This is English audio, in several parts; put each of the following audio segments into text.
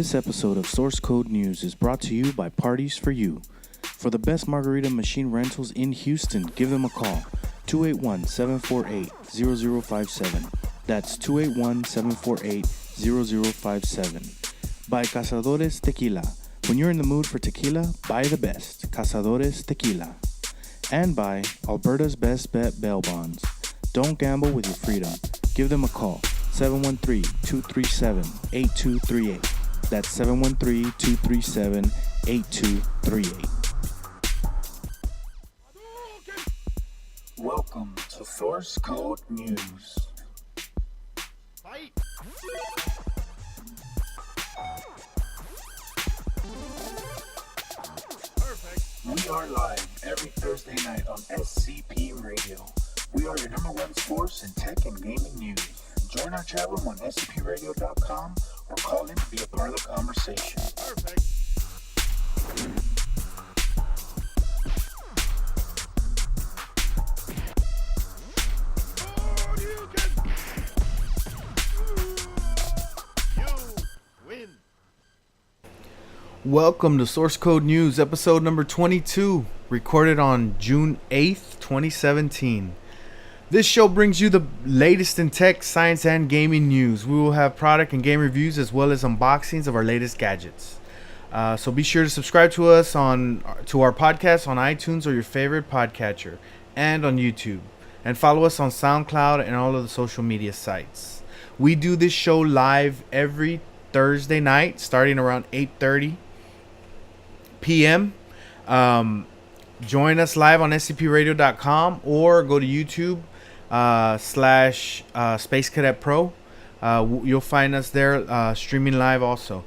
This episode of Source Code News is brought to you by Parties for You. For the best margarita machine rentals in Houston, give them a call. 281-748-0057. That's 281-748-0057. By Cazadores Tequila. When you're in the mood for tequila, buy the best. Cazadores Tequila. And by Alberta's Best Bet Bail Bonds. Don't gamble with your freedom. Give them a call. 713-237-8238. That's 713-237-8238. Welcome to Source Code News. Fight! Perfect. We are live every Thursday night on SCP Radio. We are your number one source in tech and gaming news. Join our chat room on scpradio.com or call in to be a part of the conversation. Perfect. You win. Welcome to Source Code News, episode number 22, recorded on June 8th, 2017. This show brings you the latest in tech, science, and gaming news. We will have product and game reviews as well as unboxings of our latest gadgets. So be sure to subscribe to us to our podcast on iTunes or your favorite podcatcher and on YouTube. And follow us on SoundCloud and all of the social media sites. We do this show live every Thursday night starting around 8:30 p.m. Join us live on scpradio.com or go to YouTube /Space Cadet Pro. You'll find us there streaming live also.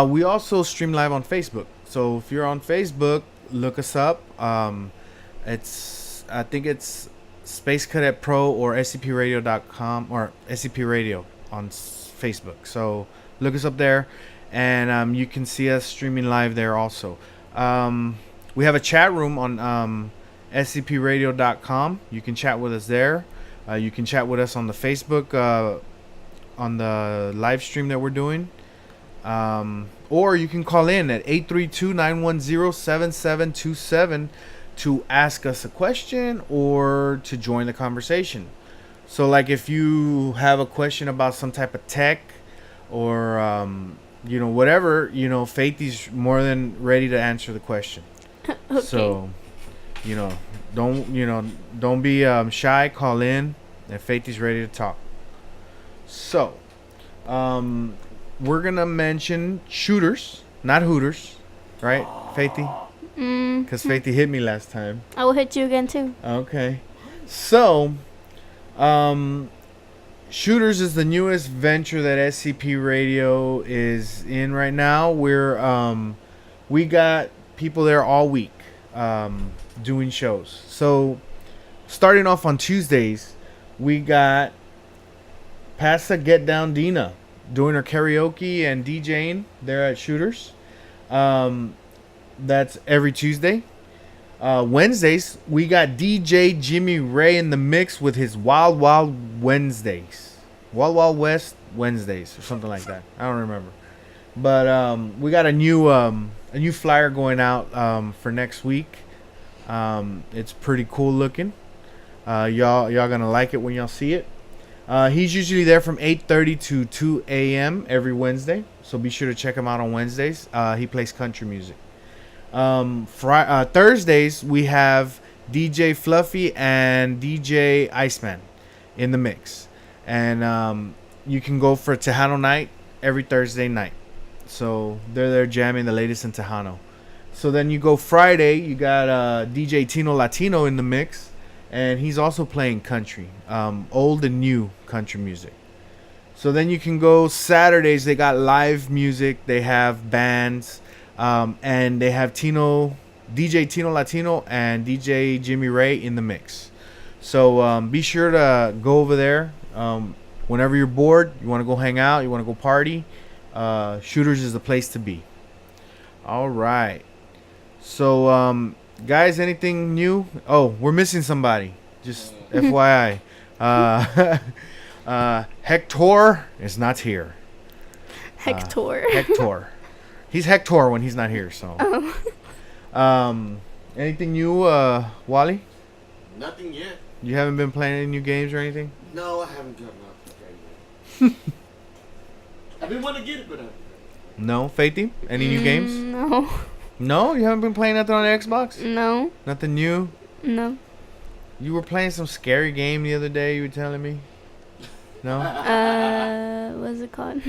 We also stream live on Facebook. So if you're on Facebook, look us up. I think it's Space Cadet Pro or scpradio.com or SCP Radio on Facebook. So look us up there, and you can see us streaming live there also. We have a chat room on scpradio.com. You can chat with us there. You can chat with us on the Facebook on the live stream that we're doing. Or you can call in at 832-910-7727 to ask us a question or to join the conversation. So like if you have a question about some type of tech or whatever, Faithy's more than ready to answer the question. Okay. So, don't be shy. Call in, and Faithy's ready to talk. So, we're gonna mention shooters, not hooters, right, Faithy? Because Faithy hit me last time. I will hit you again too. Okay, so, shooters is the newest venture that SCP Radio is in right now. We got people there all week doing shows. So starting off on Tuesdays, we got Pasta Get Down Dina doing her karaoke and DJing there at Shooters. That's every Tuesday. Wednesdays, we got DJ Jimmy Ray in the mix with his Wild Wild Wednesdays. Wild Wild West Wednesdays or something like that. I don't remember. But we got a new flyer going out for next week. It's pretty cool looking. Y'all gonna like it when y'all see it. He's usually there from 8:30 to 2 a.m. every Wednesday, so be sure to check him out on Wednesdays. He plays country music. Thursdays we have DJ Fluffy and DJ Iceman in the mix, and you can go for Tejano night every Thursday night. So they're there jamming the latest in Tejano. So then you go Friday, you got DJ Tino Latino in the mix, and he's also playing country, old and new country music. So then you can go Saturdays, they got live music, they have bands, and they have DJ Tino Latino and DJ Jimmy Ray in the mix. So be sure to go over there whenever you're bored, you want to go hang out, you want to go party. Shooters is the place to be. All right. So, guys, anything new? Oh, we're missing somebody. Just FYI. Hector is not here. Hector. Hector. He's Hector when he's not here. So, anything new, Wally? Nothing yet. You haven't been playing any new games or anything? No, I haven't gotten out to yet. I've been wanting to get it, but No, Faithy? Any new games? No. No, you haven't been playing nothing on the Xbox. No. Nothing new. No. You were playing some scary game the other day. You were telling me. No. What's it called?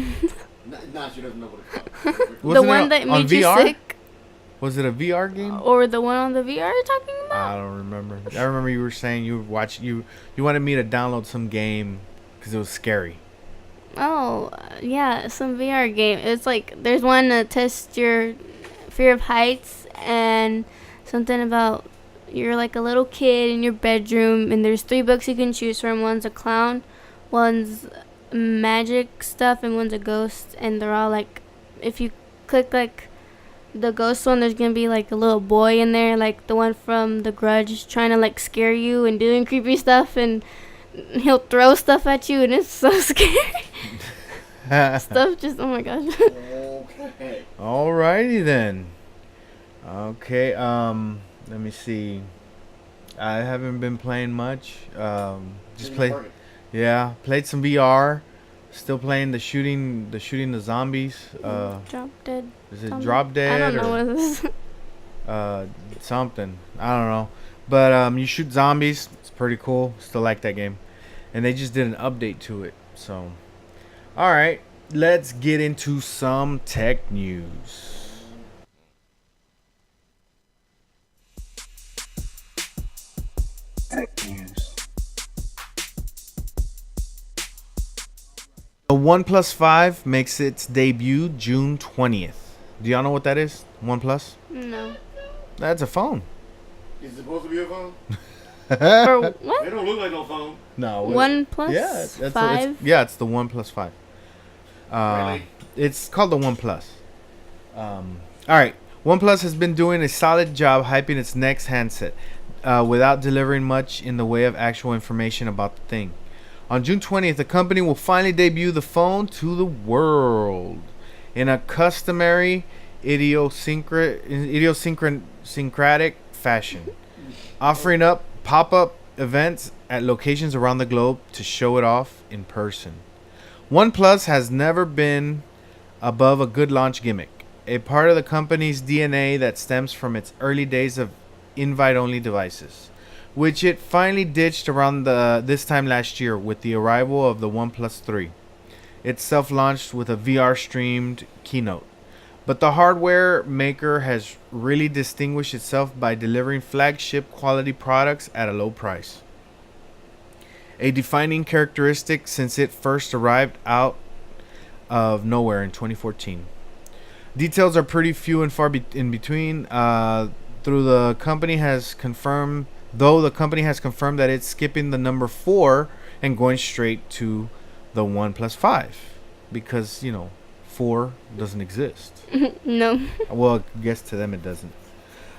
nah, she doesn't know what it's called. The Wasn't one it that on made you VR? sick, Was it a VR game? or the one on the VR you're talking about? I don't remember. I remember you were saying you watched you wanted me to download some game because it was scary. Oh, yeah, some VR game. It's like there's one to test your fear of heights, and something about you're like a little kid in your bedroom, and there's 3 books you can choose from. One's a clown, one's magic stuff, and one's a ghost. And they're all like, if you click like the ghost one, there's gonna be like a little boy in there, like the one from The Grudge, trying to like scare you and doing creepy stuff, and he'll throw stuff at you, and it's so scary. Stuff just, oh my gosh. Okay. Alrighty then. Okay. Let me see. I haven't been playing much. Just play. Yeah, played some VR. Still playing the shooting the zombies. Drop Dead. Is it something. Drop Dead? I don't know or what it is. something. I don't know. But you shoot zombies. It's pretty cool. Still like that game. And they just did an update to it. So, all right, let's get into some tech news. Tech news. The OnePlus 5 makes its debut June 20th. Do y'all know what that is? OnePlus? No. That's a phone. Is it supposed to be a phone? For They what? don't look like no phone. No. One plus It's 5? it's the OnePlus 5. Really? It's called the OnePlus. All right. OnePlus has been doing a solid job hyping its next handset without delivering much in the way of actual information about the thing. On June 20th, the company will finally debut the phone to the world in a customary idiosyncratic fashion, offering up pop-up events at locations around the globe to show it off in person. OnePlus has never been above a good launch gimmick, a part of the company's DNA that stems from its early days of invite-only devices, which it finally ditched around this time last year with the arrival of the OnePlus 3. It self-launched with a VR-streamed keynote. But the hardware maker has really distinguished itself by delivering flagship quality products at a low price, a defining characteristic since it first arrived out of nowhere in 2014. Details are pretty few and far in between. Though the company has confirmed that it's skipping the number 4 and going straight to the OnePlus 5 because 4 doesn't exist. No. Well, I guess to them it doesn't.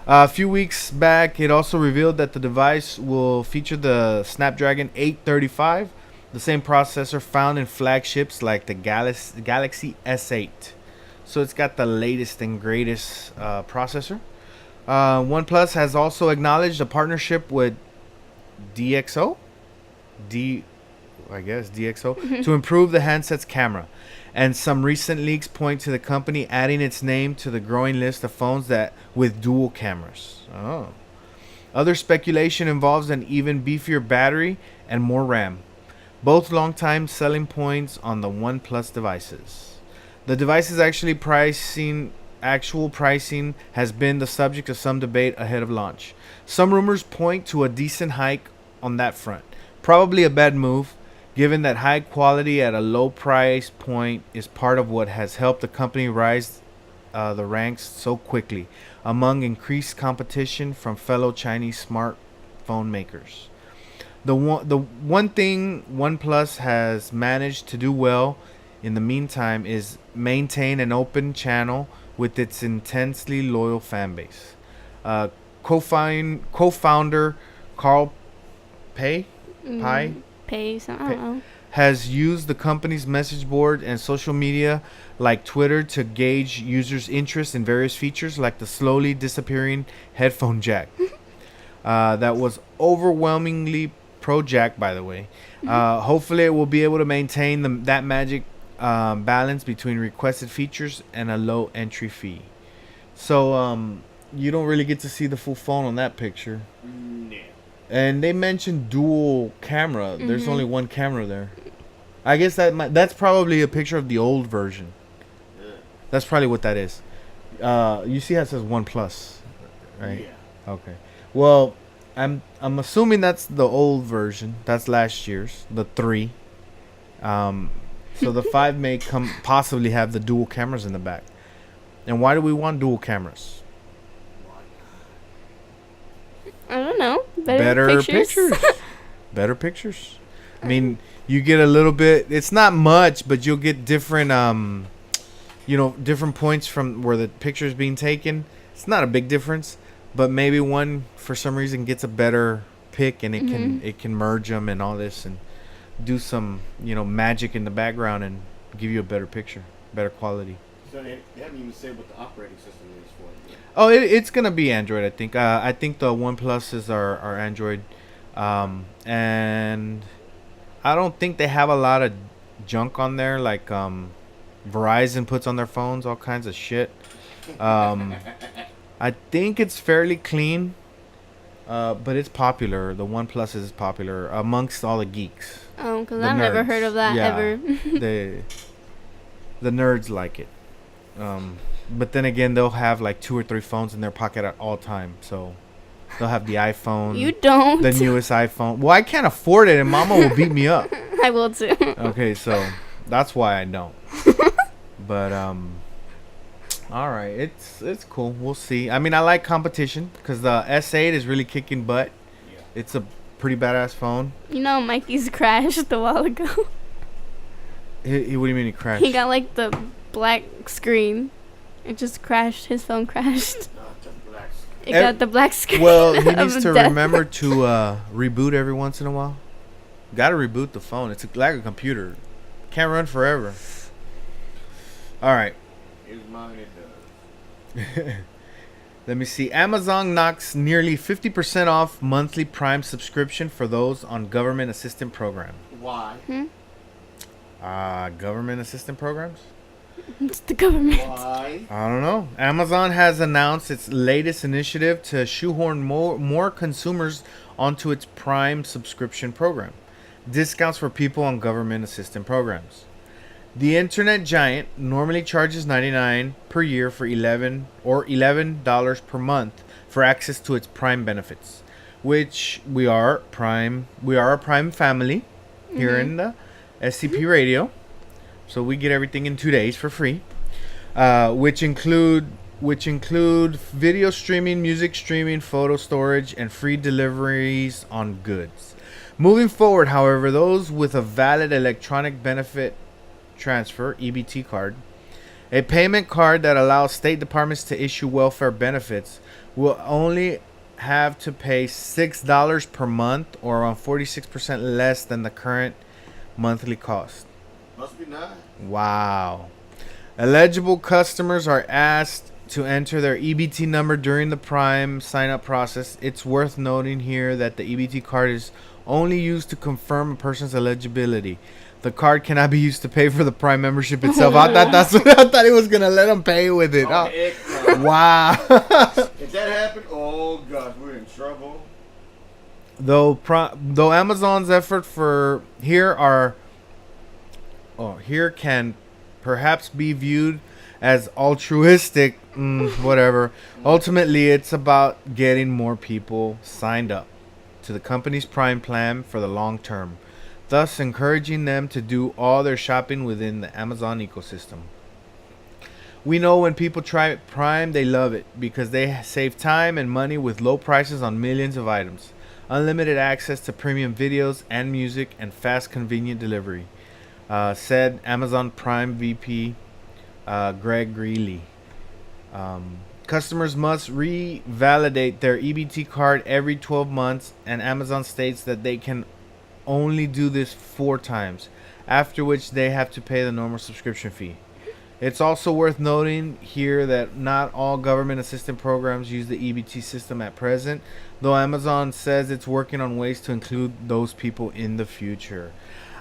A few weeks back, it also revealed that the device will feature the Snapdragon 835, the same processor found in flagships like the Galaxy S8. So it's got the latest and greatest processor. OnePlus has also acknowledged a partnership with DxO to improve the handset's camera. And some recent leaks point to the company adding its name to the growing list of phones with dual cameras. Oh. Other speculation involves an even beefier battery and more RAM, both long-time selling points on the OnePlus devices. The device's actual pricing has been the subject of some debate ahead of launch. Some rumors point to a decent hike on that front. Probably a bad move, given that high quality at a low price point is part of what has helped the company rise the ranks so quickly among increased competition from fellow Chinese smartphone makers. The one thing OnePlus has managed to do well in the meantime is maintain an open channel with its intensely loyal fan base. Co-founder Carl Pei Pay some, I don't know. has used the company's message board and social media like Twitter to gauge users' interest in various features like the slowly disappearing headphone jack. That was overwhelmingly pro jack, by the way. Hopefully, it will be able to maintain that magic balance between requested features and a low entry fee. So, you don't really get to see the full phone on that picture. No. And they mentioned dual camera. There's only one camera there. I guess that's probably a picture of the old version. Yeah. That's probably what that is. You see how it says OnePlus, right? Yeah. Okay. Well, I'm assuming that's the old version. That's last year's, the 3. So the 5 may possibly have the dual cameras in the back. And why do we want dual cameras? I don't know. Better pictures. Better pictures. I mean, you get a little bit. It's not much, but you'll get different, different points from where the picture is being taken. It's not a big difference, but maybe one for some reason gets a better pick, and it can merge them and all this, and do some magic in the background and give you a better picture, better quality. So they haven't even said what the operating system is for it yet. Oh, it's gonna be Android, I think. I think the OnePluses are Android, and I don't think they have a lot of junk on there. Like Verizon puts on their phones all kinds of shit. I think it's fairly clean, but it's popular. The OnePlus is popular amongst all the geeks. Oh, because The I've never nerds. heard of that Yeah. ever. The nerds like it. But then again, they'll have like 2 or 3 phones in their pocket at all time. So they'll have the iPhone, You don't. the newest iPhone. Well, I can't afford it, and Mama will beat me up. I will too. Okay, so that's why I don't. But all right, it's cool. We'll see. I mean, I like competition because the S8 is really kicking butt. Yeah. It's a pretty badass phone. You know, Mikey's crashed a while ago. What do you mean he crashed? He got like the black screen. It just crashed. His phone crashed. Not the black It Ev- got the black screen. Well, he of needs to death. remember to reboot every once in a while. Got to reboot the phone. It's like a computer. Can't run forever. All right. Here's mine, it does. Let me see. Amazon knocks nearly 50% off monthly Prime subscription for those on government assistance program. Why? Government assistance programs? It's the government. Why? I don't know. Amazon has announced its latest initiative to shoehorn more consumers onto its Prime subscription program. Discounts for people on government assistance programs. The internet giant normally charges $99 per year for $11 per month for access to its Prime benefits, which we are a Prime family here in the SCP Radio. So we get everything in 2 days for free, which include video streaming, music streaming, photo storage, and free deliveries on goods. Moving forward, however, those with a valid electronic benefit transfer (EBT) card, a payment card that allows state departments to issue welfare benefits, will only have to pay $6 per month, or around 46% less than the current monthly cost. Must be nice. Wow. Eligible customers are asked to enter their EBT number during the Prime sign-up process. It's worth noting here that the EBT card is only used to confirm a person's eligibility. The card cannot be used to pay for the Prime membership itself. I thought it was gonna let them pay with it. Oh, heck no. Wow. If that happened, oh gosh, we're in trouble. Though Amazon's effort here can perhaps be viewed as altruistic, whatever. Ultimately, it's about getting more people signed up to the company's Prime plan for the long term, thus encouraging them to do all their shopping within the Amazon ecosystem. We know when people try Prime, they love it because they save time and money with low prices on millions of items, unlimited access to premium videos and music, and fast, convenient delivery, said Amazon Prime VP Greg Greeley. Customers must revalidate their EBT card every 12 months, and Amazon states that they can only do this 4 times. after which they have to pay the normal subscription fee. It's also worth noting here that not all government assistance programs use the EBT system at present, though Amazon says it's working on ways to include those people in the future.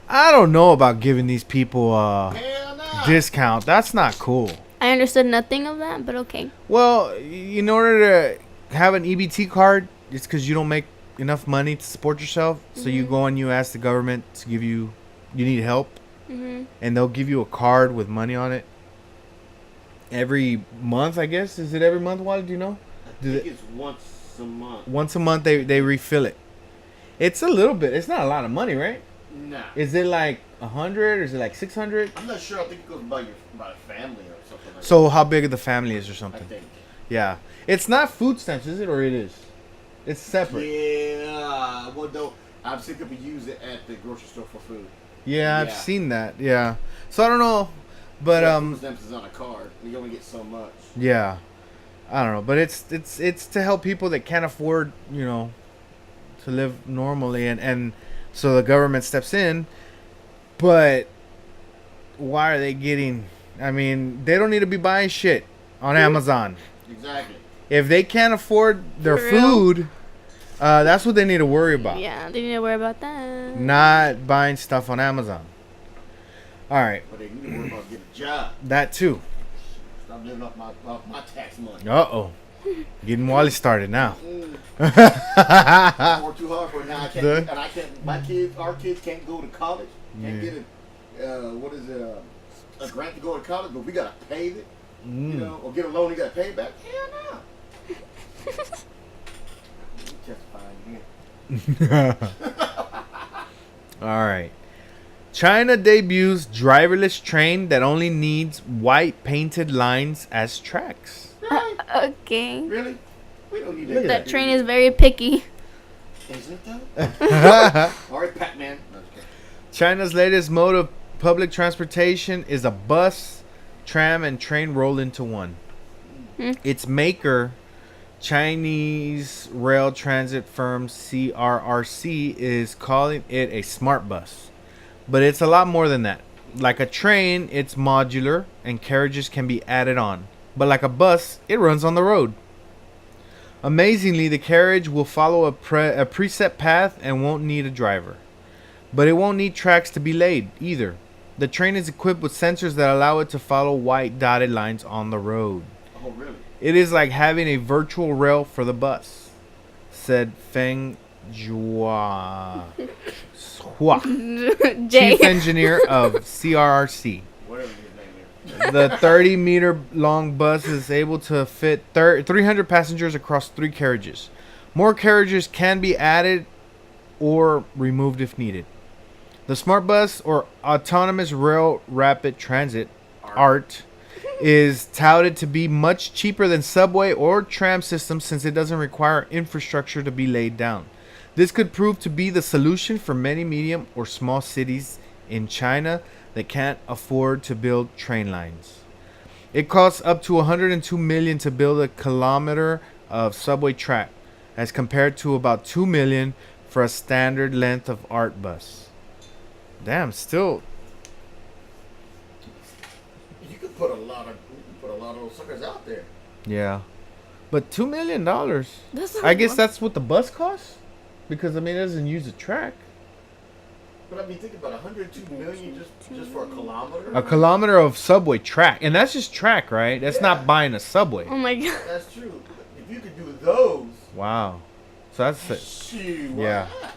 I don't know about giving these people a Hell no. discount. That's not cool. I understood nothing of that, but okay. Well, in order to have an EBT card, it's because you don't make enough money to support yourself. So you go and you ask the government to give you need help, and they'll give you a card with money on it. Every month, I guess. Is it every month, Wally? Do you know? I think it's once a month. Once a month, they refill it. It's a little bit. It's not a lot of money, right? Nah. Is it like 100 or is it like 600? I'm not sure. I think it goes by a family or something like So how big of the family is or that. I something? think. Yeah. It's not food stamps, is it? Or it is? It's separate. Yeah. Well, no. I've seen people use it at the grocery store for food. Yeah, I've Yeah. seen that. Yeah. So I don't know. But food stamps is on a card. You only get so much. yeah. I don't know, but it's to help people that can't afford, to live normally and so the government steps in. But why are they getting I mean, they don't need to be buying shit on Amazon. Exactly. If they can't afford their For real? food, that's what they need to worry about. Yeah, they need to worry about that. Not buying stuff on Amazon. All right, But they need to worry about getting a job. that too. Stop living off my tax money. Uh-oh. Getting Wally started now. I work too hard for it now. I can't. The- And I can't. Our kids can't go to college. Can't get a grant to go to college, but we gotta pay it. Or get a loan, you gotta pay it back. Hell no. Justifying here. All right. China debuts driverless train that only needs white painted lines as tracks. Okay. Really? We don't need Look at That train is very picky. Is it though? All right, Pac-Man. No, just kidding. China's latest mode of public transportation is a bus, tram, and train rolled into one. Its maker, Chinese rail transit firm CRRC, is calling it a smart bus. But it's a lot more than that. Like a train, it's modular and carriages can be added on. But like a bus, it runs on the road. Amazingly, the carriage will follow a preset path and won't need a driver. But it won't need tracks to be laid either. The train is equipped with sensors that allow it to follow white dotted lines on the road. Oh, really? It is like having a virtual rail for the bus, said Feng Zhua, Jay. chief engineer of CRRC. Whatever his name is. The 30-meter long bus is able to fit 300 passengers across 3 carriages. More carriages can be added or removed if needed. The Smart Bus, or Autonomous Rail Rapid Transit, ART, is touted to be much cheaper than subway or tram systems since it doesn't require infrastructure to be laid down. This could prove to be the solution for many medium or small cities in China that can't afford to build train lines. It costs up to 102 million to build a kilometer of subway track, as compared to about 2 million for a standard length of ART bus. Damn, still. You could put a lot of those suckers out there. Yeah. But $2 million. That's not I guess much. that's what the bus costs? Because, I mean, it doesn't use a track. But I mean, think about 102 million just for a kilometer. A kilometer of subway track. And that's just track, right? That's Yeah. not buying a subway. Oh my god. That's true. If you could do those, Wow. So that's it. shoot. why Yeah. not?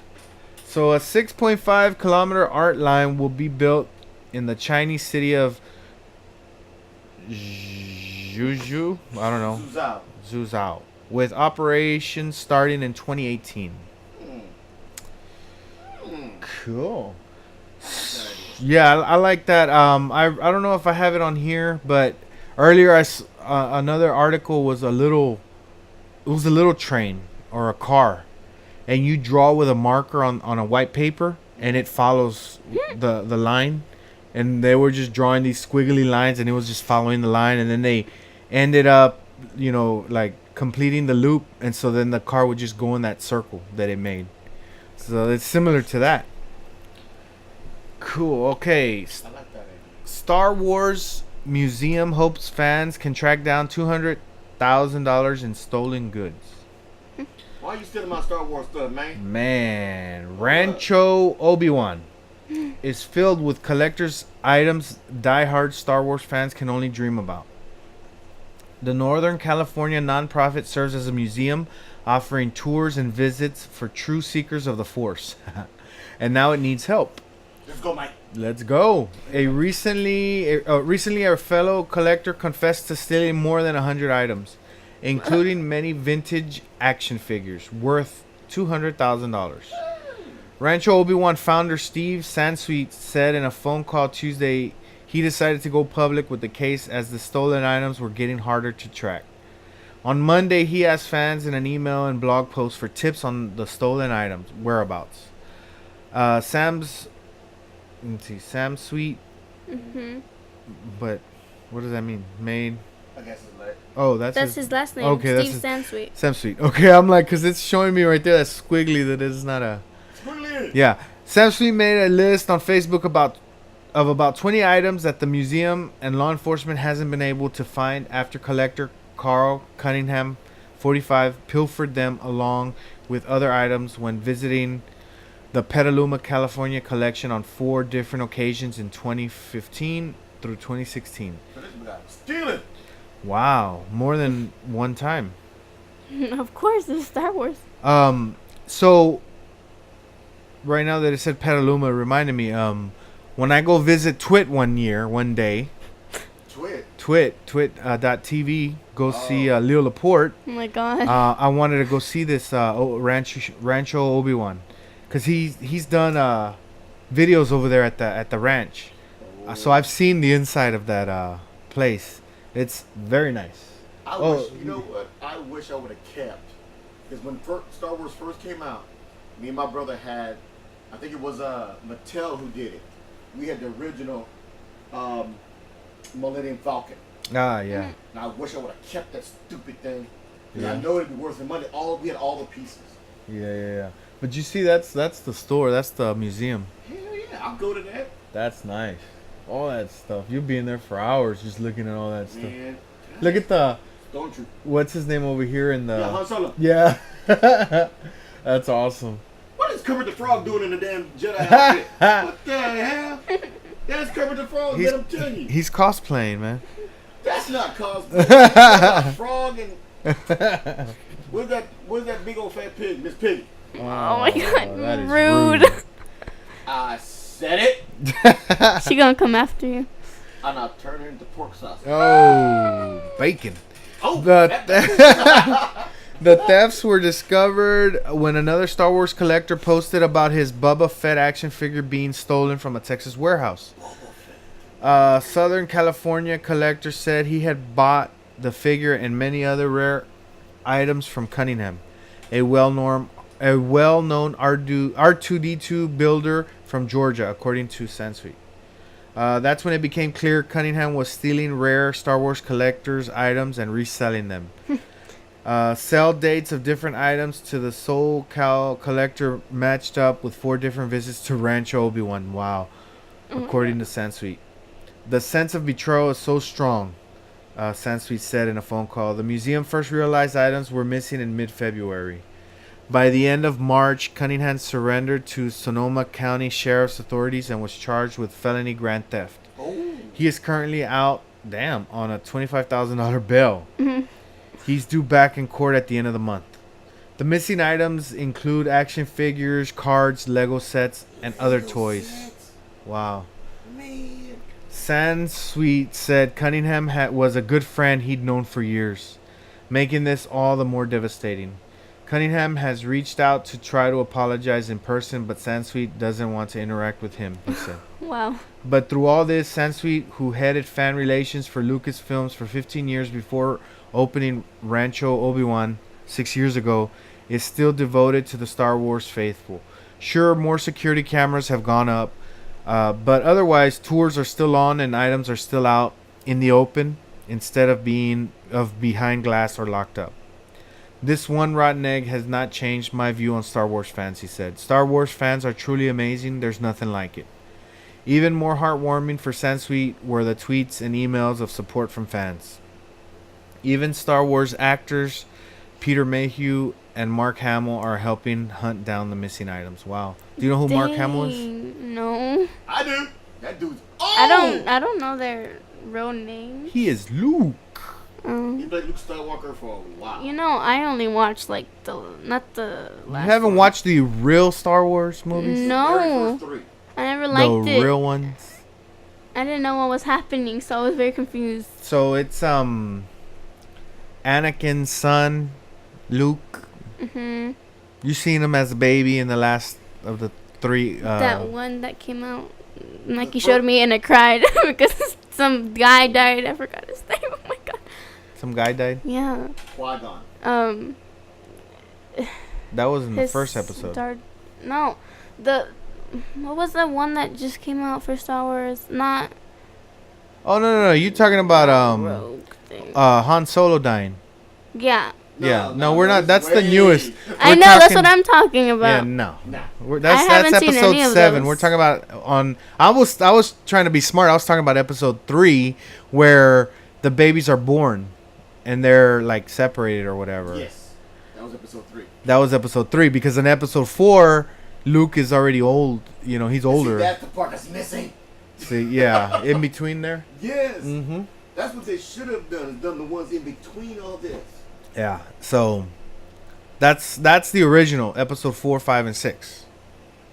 So a 6.5 kilometer ART line will be built in the Chinese city of Zhuzhou. I don't know. Suzhou. Zhuzhou. With operations starting in 2018. Cool. Yeah, I like that. I don't know if I have it on here, but earlier another article was a little train or a car, and you draw with a marker on a white paper, and it follows the line, and they were just drawing these squiggly lines, and it was just following the line, and then they ended up, like completing the loop, and so then the car would just go in that circle that it made. So it's similar to that. Cool. Okay. I like that. Star Wars Museum hopes fans can track down $200,000 in stolen goods. Why are you stealing my Star Wars stuff, man? Man, Rancho Obi-Wan is filled with collector's items die-hard Star Wars fans can only dream about. The Northern California nonprofit serves as a museum, offering tours and visits for true seekers of the Force. And now it needs help. Let's go, Mike. Let's go. Recently, a fellow collector confessed to stealing more than 100 items, including many vintage action figures worth $200,000. Rancho Obi-Wan founder Steve Sansweet said in a phone call Tuesday he decided to go public with the case as the stolen items were getting harder to track. On Monday, he asked fans in an email and blog post for tips on the stolen items' whereabouts. Sam Sweet. But what does that mean? Made. I guess it's like. Oh, That's his last name. Okay, Steve Sansweet. Sam Sweet. Okay, I'm like, because it's showing me right there that squiggly that is not a. Yeah, Sam Sweet made a list on Facebook of about 20 items that the museum and law enforcement hasn't been able to find after collector Carl Cunningham, 45, pilfered them along with other items when visiting the Petaluma, California collection on 4 different occasions in 2015 through 2016. So this guy stealing. Wow, more than one time. Of course, it's Star Wars. So right now that it said Petaluma, it reminded me, when I go visit one day, twit.tv, go see Leo Laporte. Oh my god. I wanted to go see this Rancho Obi-Wan, because he's done videos over there at the ranch. So I've seen the inside of that place. It's very nice. I wish, you know what? I wish I would have kept, because when Star Wars first came out, me and my brother had, I think it was Mattel who did it. We had the original Millennium Falcon. Ah, yeah. And I wish I would have kept that stupid thing. Because Yeah. I know it'd be worth the money. We had all the pieces. Yeah. But you see, that's the store. That's the museum. Hell yeah, I'll go to that. That's nice. All that stuff. You'll be in there for hours just looking at all that stuff. Man, Look at the, don't you? what's his name over here in the... Yeah, Han Solo. Yeah. That's awesome. What is Kermit the Frog doing in the damn Jedi outfit? What the hell? That's Kermit the Frog, man, I'm telling you. He's cosplaying, man. That's not cosplay. That's a frog and... Where's that big old fat pig, Miss Piggy? Oh my god, that is rude. I said it. She gonna come after you. And I'll turn her into pork sauce. Oh, bacon. Oh, The thefts were discovered when another Star Wars collector posted about his Boba Fett action figure being stolen from a Texas warehouse. Southern California collector said he had bought the figure and many other rare items from Cunningham, a well-known R2D2 builder from Georgia, according to Sansweet. That's when it became clear Cunningham was stealing rare Star Wars collectors' items and reselling them. Sell dates of different items to the SoCal collector matched up with 4 different visits to Rancho Obi-Wan. Wow. According to Sansweet. The sense of betrayal is so strong, Sansweet said in a phone call. The museum first realized items were missing in mid-February. By the end of March, Cunningham surrendered to Sonoma County Sheriff's authorities and was charged with felony grand theft. He is currently out, on a $25,000 bail. He's due back in court at the end of the month. The missing items include action figures, cards, Lego sets, and other toys. Wow. man. Sansweet said Cunningham was a good friend he'd known for years, making this all the more devastating. Cunningham has reached out to try to apologize in person, but Sansweet doesn't want to interact with him, he said. Wow. But through all this, Sansweet, who headed fan relations for Lucasfilms for 15 years before opening Rancho Obi-Wan 6 years ago, is still devoted to the Star Wars faithful. Sure, more security cameras have gone up, but otherwise, tours are still on and items are still out in the open instead of being behind glass or locked up. This one rotten egg has not changed my view on Star Wars fans, he said. Star Wars fans are truly amazing. There's nothing like it. Even more heartwarming for Sansweet were the tweets and emails of support from fans. Even Star Wars actors Peter Mayhew and Mark Hamill are helping hunt down the missing items. Wow. Do you know who Mark Hamill is? Dang, no. I do. That dude's. Oh! I don't know their real name. He is Luke. He played Luke Skywalker for a while. You know, I only watched like not the You last haven't one. watched the real Star Wars movies? Very No, first three. I never liked The it. real ones? I didn't know what was happening, so I was very confused. So it's Anakin's son, Luke. Mhm. You seen him as a baby in the last of the three. That one that came out, Mikey showed me, and I cried because some guy died. I forgot his name. Oh my god. Some guy died. Yeah. Qui-Gon. That was in the His first episode. No, what was the one that just came out for Star Wars? Not Oh no! You talking about Rogue thing. Han Solo dying? Yeah. Yeah. No, we're not. that's That's the way- newest. I We're know, that's talking- what I'm talking Yeah, about. no. Nah. That's haven't seen episode any of 7. those. We're talking about on. I was trying to be smart. I was talking about episode 3, where the babies are born, and they're like separated or whatever. Yes. That was episode 3. That was episode 3 because in episode 4, Luke is already old. You know, he's See, older. that's the part that's missing. See, yeah, in between there. Yes. Mm-hmm. That's what they should have done. Is done the ones in between all this. Yeah. So that's the original episode 4, 5, and 6.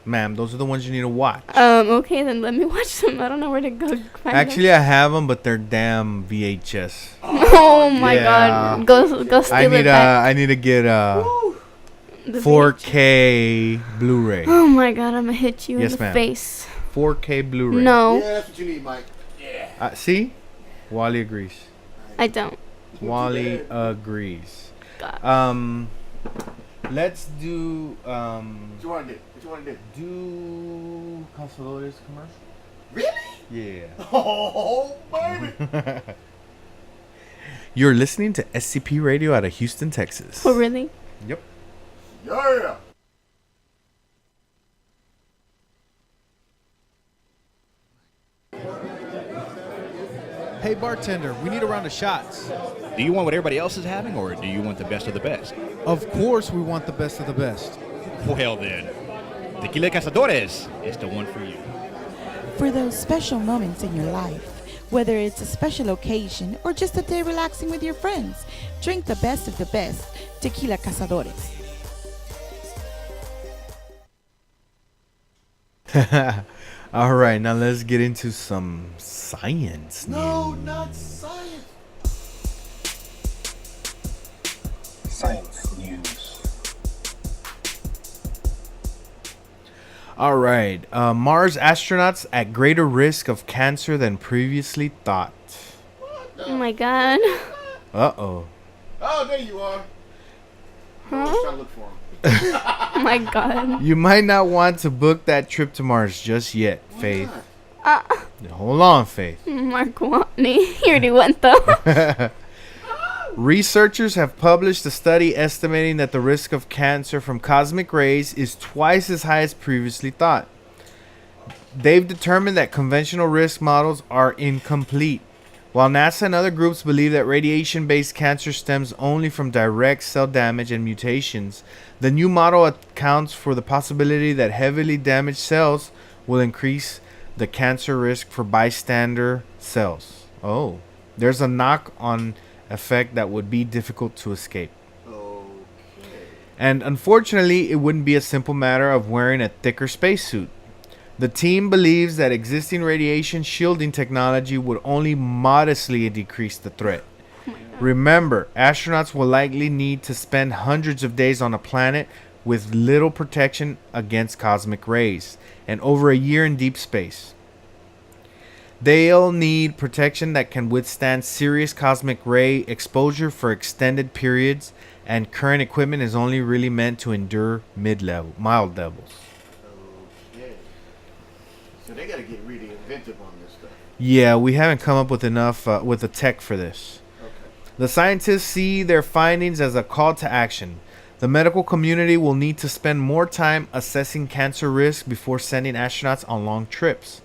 Ma'am, those are the ones you need to watch. Okay, then let me watch them. I don't know where to go. Find Actually, I have them, but they're damn VHS. them. Oh my Yeah. god, go steal I it need back. I need to get Woo. The 4K Blu-ray. Oh my god, I'm gonna hit you Yes, in the ma'am. face. 4K Blu-ray. No, Yeah, that's what you need, Mike. Yeah. See, Wally agrees. I don't. Wally agrees. God. Let's do What you want to do? What you want to do? do Cazadores commercial. Really? Yeah. Oh, baby. You're listening to SCP Radio out of Houston, Texas. Oh really? Yep. Yeah. Hey bartender, we need a round of shots. Do you want what everybody else is having, or do you want the best of the best? Of course we want the best of the best. Well then, Tequila Cazadores is the one for you. For those special moments in your life, whether it's a special occasion or just a day relaxing with your friends, drink the best of the best, Tequila Cazadores. All right, now let's get into some science. No, news. not science. Science news. All right, Mars astronauts at greater risk of cancer than previously thought. Oh my god. Uh-oh. Oh, there you are. I was Huh? trying to look for him. Oh my god. You might not want to book that trip to Mars just yet, Faith. not? Hold on, Faith. Mark Watney. He already went though. Researchers have published a study estimating that the risk of cancer from cosmic rays is twice as high as previously thought. They've determined that conventional risk models are incomplete. While NASA and other groups believe that radiation-based cancer stems only from direct cell damage and mutations, the new model accounts for the possibility that heavily damaged cells will increase the cancer risk for bystander cells. Oh, there's a knock-on effect that would be difficult to escape. Okay. And unfortunately, it wouldn't be a simple matter of wearing a thicker spacesuit. The team believes that existing radiation shielding technology would only modestly decrease the threat. Remember, astronauts will likely need to spend hundreds of days on a planet with little protection against cosmic rays and over a year in deep space. They'll need protection that can withstand serious cosmic ray exposure for extended periods, and current equipment is only really meant to endure mild levels. Okay. So they got to get really inventive on this stuff. Yeah, we haven't come up with enough with the tech for this. Okay. The scientists see their findings as a call to action. The medical community will need to spend more time assessing cancer risk before sending astronauts on long trips.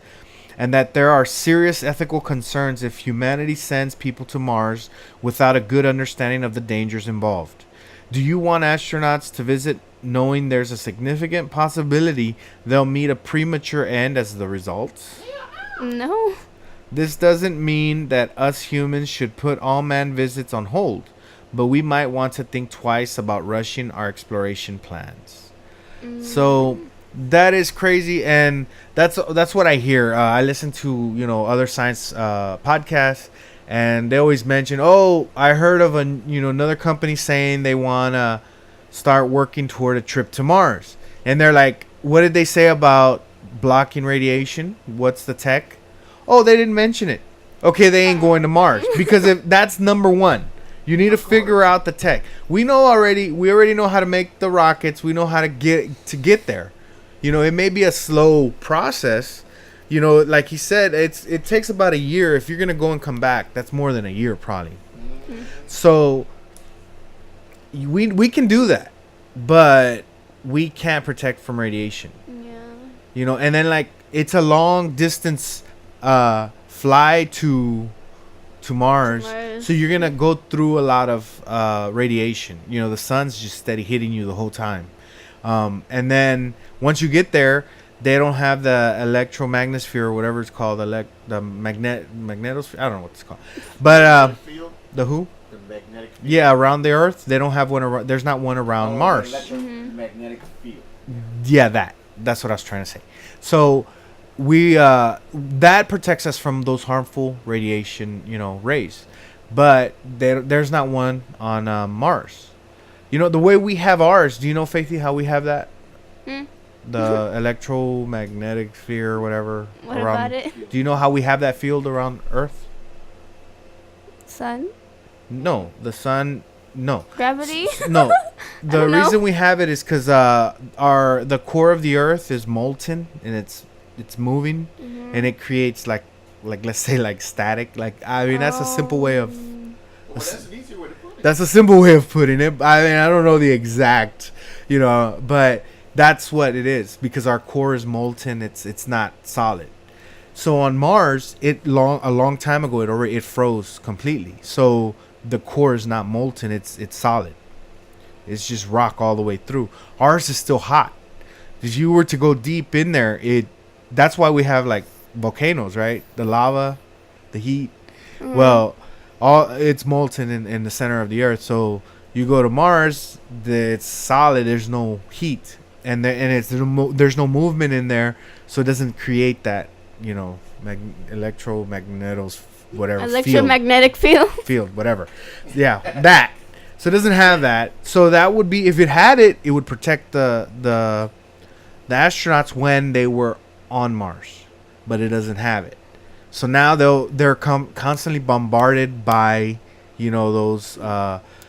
and that there are serious ethical concerns if humanity sends people to Mars without a good understanding of the dangers involved. Do you want astronauts to visit knowing there's a significant possibility they'll meet a premature end as the result? No. This doesn't mean that us humans should put all manned visits on hold, but we might want to think twice about rushing our exploration plans. So that is crazy, and that's what I hear. I listen to other science podcasts, and they always mention, oh, I heard of another company saying they wanna start working toward a trip to Mars, and they're like, what did they say about blocking radiation? What's the tech? Oh, they didn't mention it. Okay, they ain't going to Mars because if that's number one. You need to figure out the tech. We already know how to make the rockets. We know how to get there. It may be a slow process. Like he said, it takes about a year. If you're gonna go and come back, that's more than a year probably. So we can do that, but we can't protect from radiation. Yeah. And then like it's a long distance fly to Mars, so you're gonna go through a lot of radiation. The sun's just steady hitting you the whole time, and then once you get there, they don't have the electromagnetosphere or whatever it's called, the magnetosphere. I don't know what it's called, but the who? The magnetic field. Yeah, around the Earth, they don't have one around. There's not one around Mars. Electromagnetic field. Yeah, that's what I was trying to say. So we that protects us from those harmful radiation, rays, but there's not one on Mars. The way we have ours. Do you know, Faithy, how we have that? The electromagnetic sphere, or whatever. What about it? Do you know how we have that field around Earth? Sun? No, the sun. No. Gravity? No. The don't know. reason we have it is because the core of the Earth is molten and it's moving, and it creates like let's say like static. That's a simple way of. Well, that's an easier way to put it. That's a simple way of putting it. I don't know the exact, but that's what it is because our core is molten. It's not solid. So on Mars, a long time ago, it froze completely. So the core is not molten. It's solid. It's just rock all the way through. Ours is still hot. If you were to go deep in there, that's why we have like volcanoes, right? The lava, the heat. Well, it's molten in the center of the Earth. So you go to Mars, it's solid. There's no heat, and there's no movement in there, so it doesn't create that Electromagnetic field. Whatever. Yeah, that. So it doesn't have that. So that would be, if it had it, it would protect the astronauts when they were on Mars, but it doesn't have it. So now they're constantly bombarded by those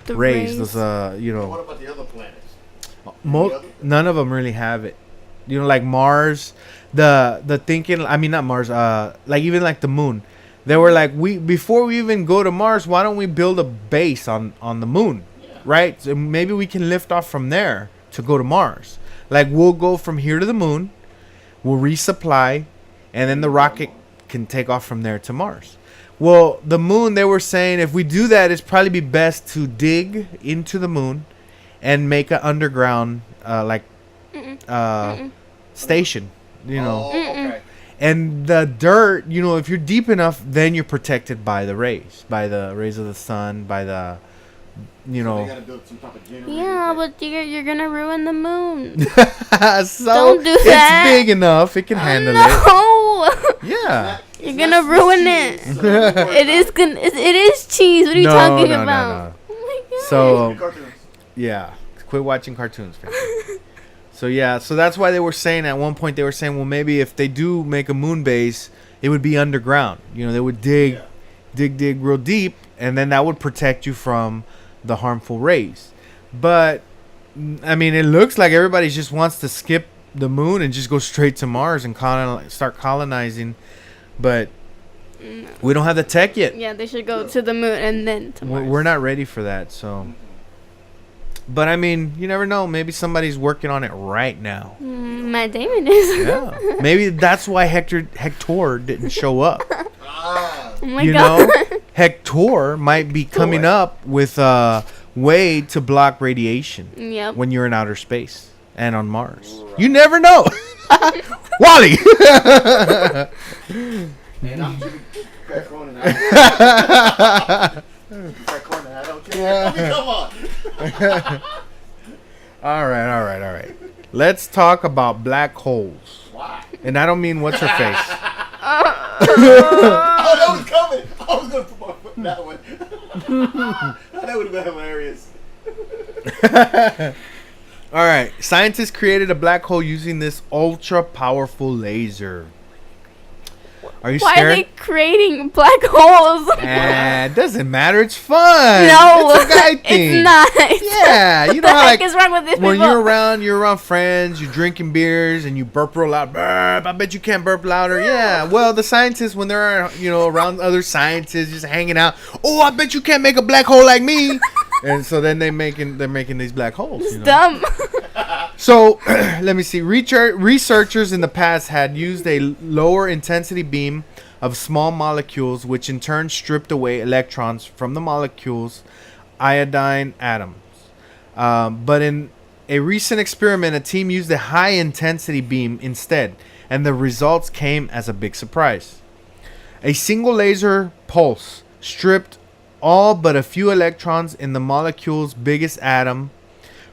rays. Those What about the other planets? none of them really have it. Like Mars, the thinking. I mean, not Mars. Like even like the moon. They were like, before we even go to Mars, why don't we build a base on the moon, right? So maybe we can lift off from there to go to Mars. Like we'll go from here to the moon, we'll resupply, and then the rocket can take off from there to Mars. Well, the moon, they were saying if we do that, it's probably be best to dig into the moon and make an underground station. Okay. And the dirt, if you're deep enough, then you're protected by the rays of the sun, by the, So they gotta build some type of generator. Yeah, but you're gonna ruin the moon. So Don't do that. It's big enough; it can handle it. No, Yeah. you're gonna ruin it. It is cheese. What are you talking about? No. Oh my god. So Cartoons. yeah, quit watching cartoons. So yeah, so that's why they were saying at one point well, maybe if they do make a moon base, it would be underground. They would dig real deep, and then that would protect you from the harmful rays. But I mean, it looks like everybody just wants to skip the moon and just go straight to Mars and start colonizing. But we don't have the tech yet. Yeah, they should go to the moon and then to Mars. We're not ready for that. So But I mean, you never know. Maybe somebody's working on it right now. Matt Damon is. Yeah. Maybe that's why Hector didn't show up. Ah, Oh my You god. know, Hector might be coming up with a way to block radiation Yep. when you're in outer space and on Mars. You never know. Wally. and I'm Jimmy Crack on and I Crack on and I don't care. I mean, come on. All right. Let's talk about black holes. Why? And I don't mean what's her face. Oh, that was coming. I was going to put my foot in that one. That would have been hilarious. All right. Scientists created a black hole using this ultra powerful laser. Are you Why are scared? they creating black holes? It doesn't matter. It's fun. No, It's a guy thing. it's not. Yeah, you What know the how heck like is wrong with these when people? you're around friends, you're drinking beers, and you burp real loud. Burp! I bet you can't burp louder. Yeah. Well, the scientists when they're around other scientists, just hanging out. Oh, I bet you can't make a black hole like me. And so then they're making these black holes. It's You know? dumb. So, let me see. Researchers in the past had used a lower intensity beam of small molecules, which in turn stripped away electrons from the molecules' iodine atoms. But in a recent experiment, a team used a high intensity beam instead, and the results came as a big surprise. A single laser pulse stripped all but a few electrons in the molecule's biggest atom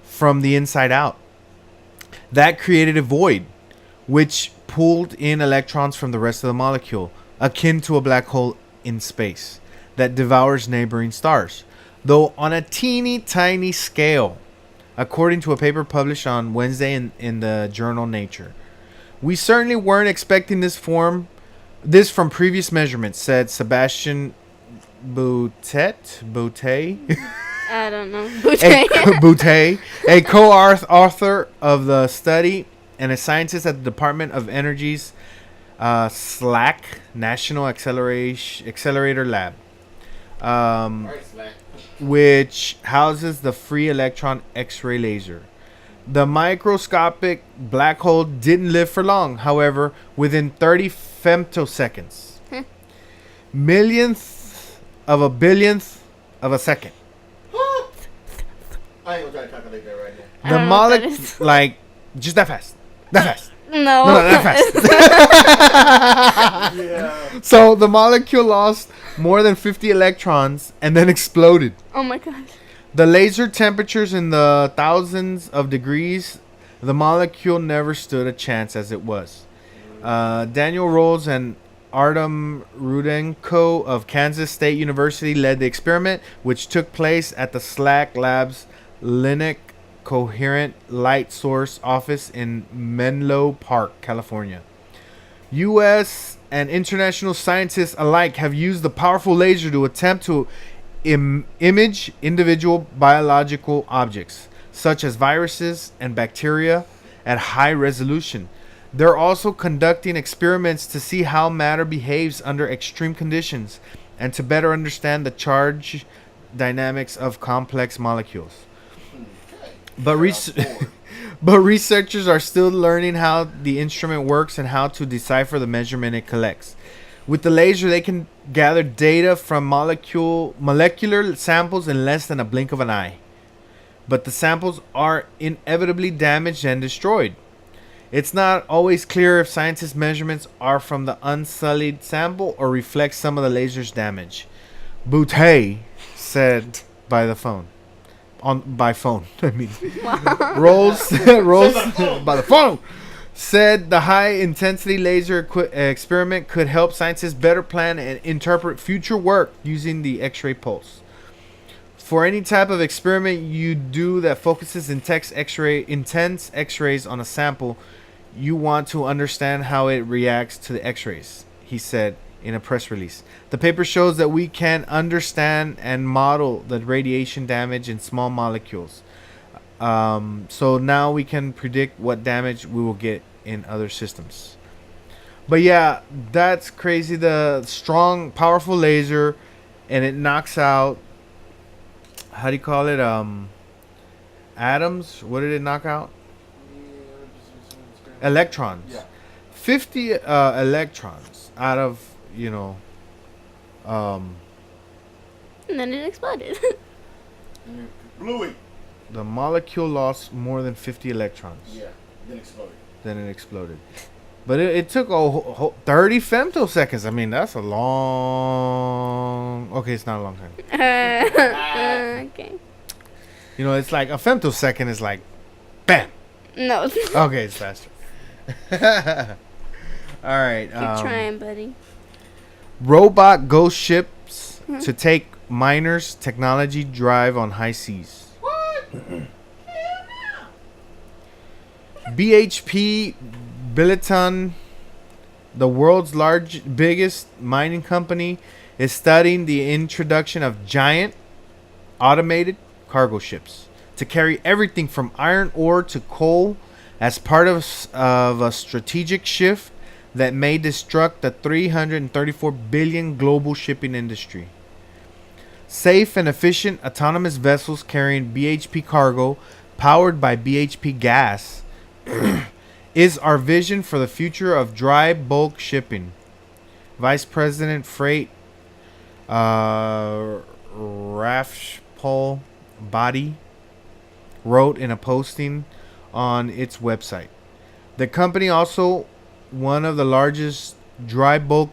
from the inside out. That created a void, which pulled in electrons from the rest of the molecule, akin to a black hole in space that devours neighboring stars, though on a teeny tiny scale, according to a paper published on Wednesday in the journal Nature. We certainly weren't expecting this from previous measurements, said Sebastian Boutet. I don't know. Boutet, a co-author of the study and a scientist at the Department of Energy's SLAC National Accelerator Lab, Alright, Slack. which houses the free electron X-ray laser. The microscopic black hole didn't live for long, however, within 30 femtoseconds, millionth of a billionth of a second. I ain't gonna try to calculate that right now. I The don't know what that molecule, is. like, just that fast. That fast. No. No, that fast. Yeah. So the molecule lost more than 50 electrons and then exploded. Oh my gosh. The laser temperatures in the thousands of degrees, the molecule never stood a chance as it was. Daniel Rolls and Artem Rudenko of Kansas State University led the experiment, which took place at the SLAC Labs Linux Coherent Light Source office in Menlo Park, California. U.S. and international scientists alike have used the powerful laser to attempt to image individual biological objects, such as viruses and bacteria, at high resolution. They're also conducting experiments to see how matter behaves under extreme conditions and to better understand the charge dynamics of complex molecules. But researchers are still learning how the instrument works and how to decipher the measurement it collects. With the laser, they can gather data from molecular samples in less than a blink of an eye. But the samples are inevitably damaged and destroyed. It's not always clear if scientists' measurements are from the unsullied sample or reflect some of the laser's damage. Boutet said by phone. I mean, Rolls by the phone said the high intensity laser experiment could help scientists better plan and interpret future work using the X-ray pulse. For any type of experiment you do that focuses intense X-rays on a sample, you want to understand how it reacts to the X-rays, he said in a press release. The paper shows that we can understand and model the radiation damage in small molecules. So now we can predict what damage we will get in other systems. But yeah, that's crazy. The strong, powerful laser, and it knocks out, how do you call it? atoms. What did it knock out? Electrons. Yeah. 50 electrons out of, And then it exploded. Bluey. the molecule lost more than 50 electrons. Yeah. Then exploded. Then it exploded. But it took 30 femtoseconds. I mean, that's a long... Okay, it's not a long time. Okay. It's like a femtosecond is like, bam. No. Okay, it's faster. All right. Keep trying, buddy. Robot ghost ships to take miners' technology drive on high seas. What? BHP Billiton, the world's biggest mining company, is studying the introduction of giant automated cargo ships to carry everything from iron ore to coal as part of a strategic shift that may disrupt the 334 billion global shipping industry. Safe and efficient autonomous vessels carrying BHP cargo powered by BHP gas is our vision for the future of dry bulk shipping. Vice President Freight Rafpal Badi wrote in a posting on its website. The company, also one of the largest dry bulk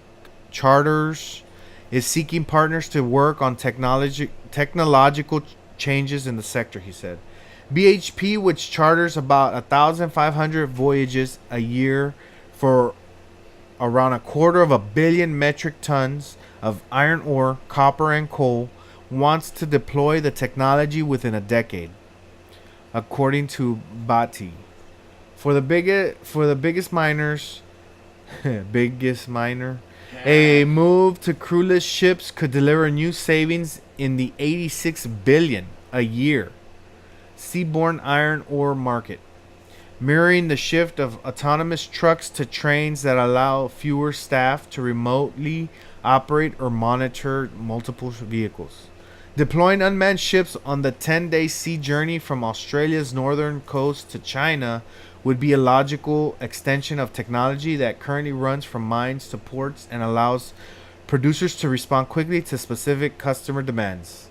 charters, is seeking partners to work on technological changes in the sector, he said. BHP, which charters about 1,500 voyages a year for around 250 million metric tons of iron ore, copper, and coal, wants to deploy the technology within a decade, according to Bati. For the biggest miners, a move to crewless ships could deliver new savings in the 86 billion a year seaborne iron ore market, mirroring the shift of autonomous trucks to trains that allow fewer staff to remotely operate or monitor multiple vehicles. Deploying unmanned ships on the 10-day sea journey from Australia's northern coast to China would be a logical extension of technology that currently runs from mines to ports and allows producers to respond quickly to specific customer demands.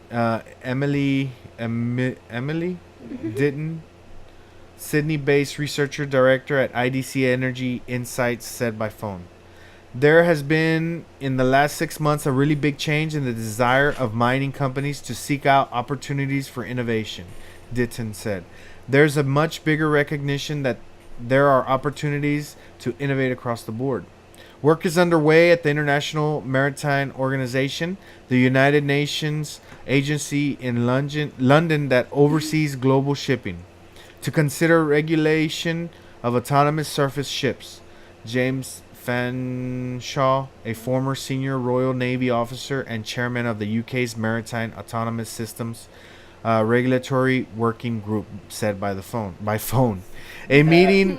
Emily Ditton, Sydney-based researcher director at IDC Energy Insights, said by phone. There has been, in the last 6 months, a really big change in the desire of mining companies to seek out opportunities for innovation, Ditton said. There's a much bigger recognition that there are opportunities to innovate across the board. Work is underway at the International Maritime Organization, the United Nations agency in London that oversees global shipping, to consider regulation of autonomous surface ships. James Fanshawe, a former senior Royal Navy officer and chairman of the UK's Maritime Autonomous Systems Regulatory Working Group, said by phone. A meeting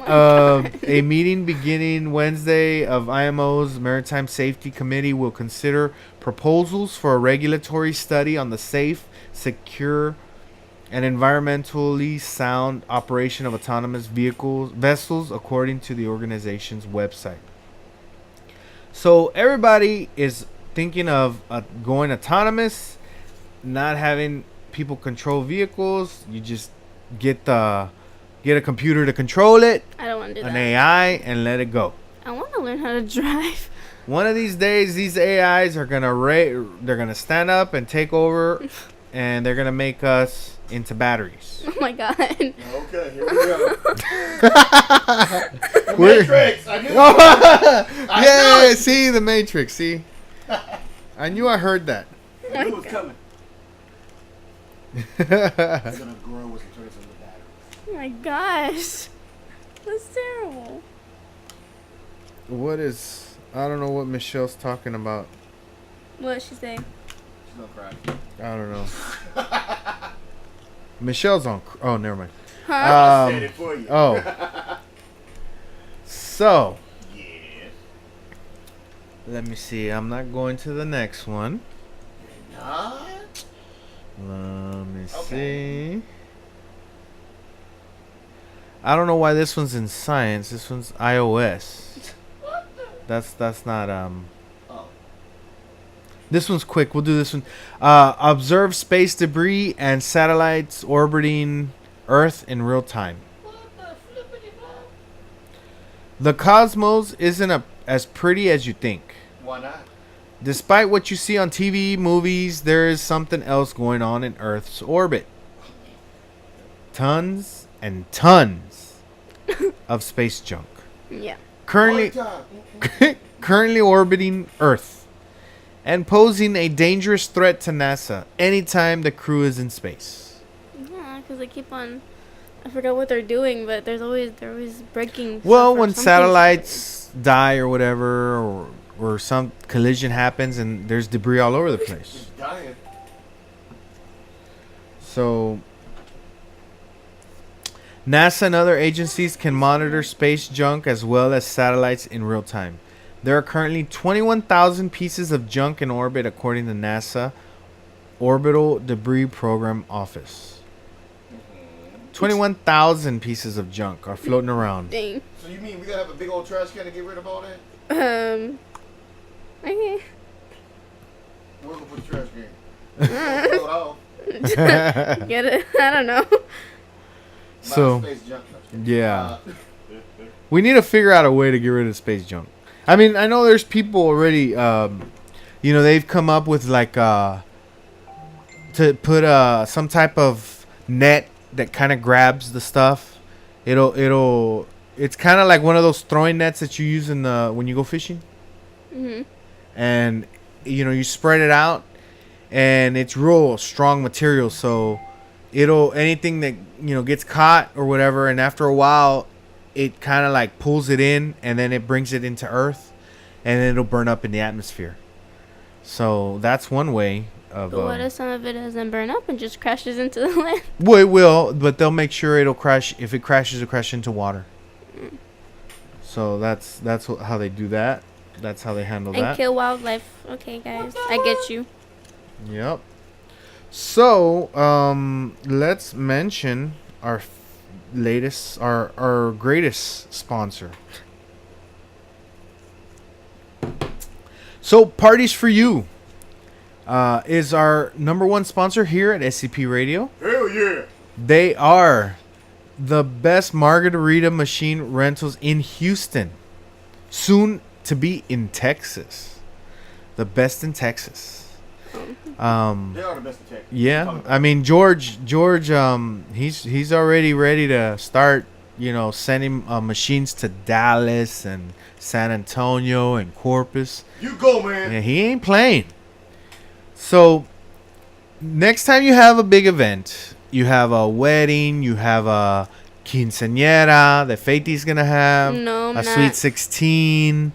beginning Wednesday of IMO's Maritime Safety Committee will consider proposals for a regulatory study on the safe, secure, and environmentally sound operation of autonomous vessels, according to the organization's website. So everybody is thinking of going autonomous, not having people control vehicles. You just get a computer to control it, I don't want to do that. an AI, and let it go. I want to learn how to drive. One of these days, these AIs are they're gonna stand up and take over, and they're gonna make us into batteries. Oh my god. Okay, here we go. The We're- Matrix. I knew Yeah, see the Matrix. See, I knew I heard that. I knew it was coming. They're gonna grow as it turns into batteries. Oh my gosh. That's terrible. I don't know what Michelle's talking about. What did she say? She's gonna cry. I don't know. Michelle's on. Oh, never mind. Huh? I said it for you. Oh. So, Yeah. let me see. I'm not going to the next one. Nah. Let me Okay. see. I don't know why this one's in science. This one's iOS. That's not Oh. This one's quick. We'll do this one. Observe space debris and satellites orbiting Earth in real time. The cosmos isn't as pretty as you think. Why not? Despite what you see on TV, movies, there is something else going on in Earth's orbit. Tons and tons of space junk. Yeah. Currently, All the time. currently orbiting Earth and posing a dangerous threat to NASA anytime the crew is in space. Yeah, because they keep on. I forgot what they're doing, but they're always breaking. Well, stuff or when something's satellites die or whatever, or some collision happens and there's debris all over the place. It's dying. So, NASA and other agencies can monitor space junk as well as satellites in real time. There are currently 21,000 pieces of junk in orbit, according to NASA Orbital Debris Program Office. 21,000 pieces of junk are floating around. Dang. So you mean we gotta have a big old trash can to get rid of all that? Okay. Where we put the trash can? Throw it off. Get it? I don't know. So, Space junk. yeah. We need to figure out a way to get rid of space junk. I mean, I know there's people already, they've come up with like, to put some type of net that kind of grabs the stuff. It's kind of like one of those throwing nets that you use when you go fishing. Mhm. And, you spread it out and it's real strong material. So anything that, gets caught or whatever. And after a while, it kind of like pulls it in and then it brings it into Earth and then it'll burn up in the atmosphere. So that's one way of. But what if some of it doesn't burn up and just crashes into the land? Well, it will, but they'll make sure it'll crash. If it crashes, it'll crash into water. So that's how they do that. That's how they handle And that. kill wildlife. Okay, guys. I get you. Yep. So let's mention our latest, our greatest sponsor. So Parties for You is our number one sponsor here at SCP Radio. Hell yeah. They are the best margarita machine rentals in Houston. Soon to be in Texas. The best in Texas. They are the best in tech. Yeah, I mean George, he's already ready to start, sending machines to Dallas and San Antonio and Corpus. You go, man. Yeah, he ain't playing. So next time you have a big event, you have a wedding, you have a quinceañera that Faithy's gonna have, No, I'm a not. sweet 16,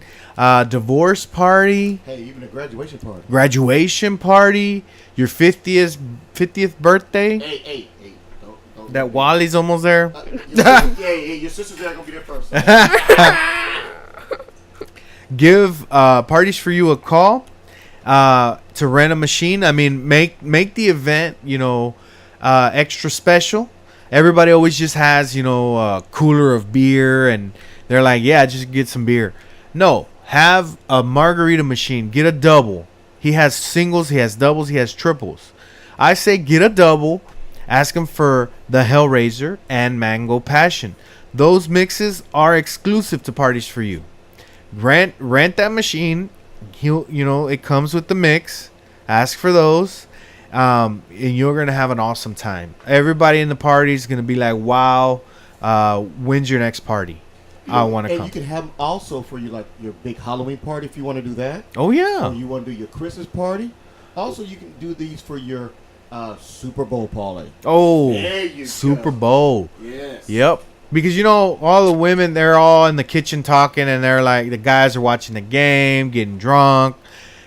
divorce party. Hey, even a graduation party. Graduation party, your 50th birthday. Hey. Don't That Wally's almost there. Your sister's there. Gonna be there first. Give Parties for You a call to rent a machine. I mean, make the event, extra special. Everybody always just has, a cooler of beer and they're like, yeah, just get some beer. No, have a margarita machine. Get a double. He has singles, he has doubles, he has triples. I say get a double. Ask him for the Hellraiser and Mango Passion. Those mixes are exclusive to Parties for You. Rent that machine. It comes with the mix. Ask for those. And you're going to have an awesome time. Everybody in the party is going to be like, wow, when's your next party? I want to And come. you can have them also for your big Halloween party if you want to do that. Oh, yeah. Or you want to do your Christmas party. Also, you can do these for your Super Bowl party. Oh, There you Super go. Bowl. Yes. Yep. Because, all the women, they're all in the kitchen talking, and they're like, the guys are watching the game, getting drunk,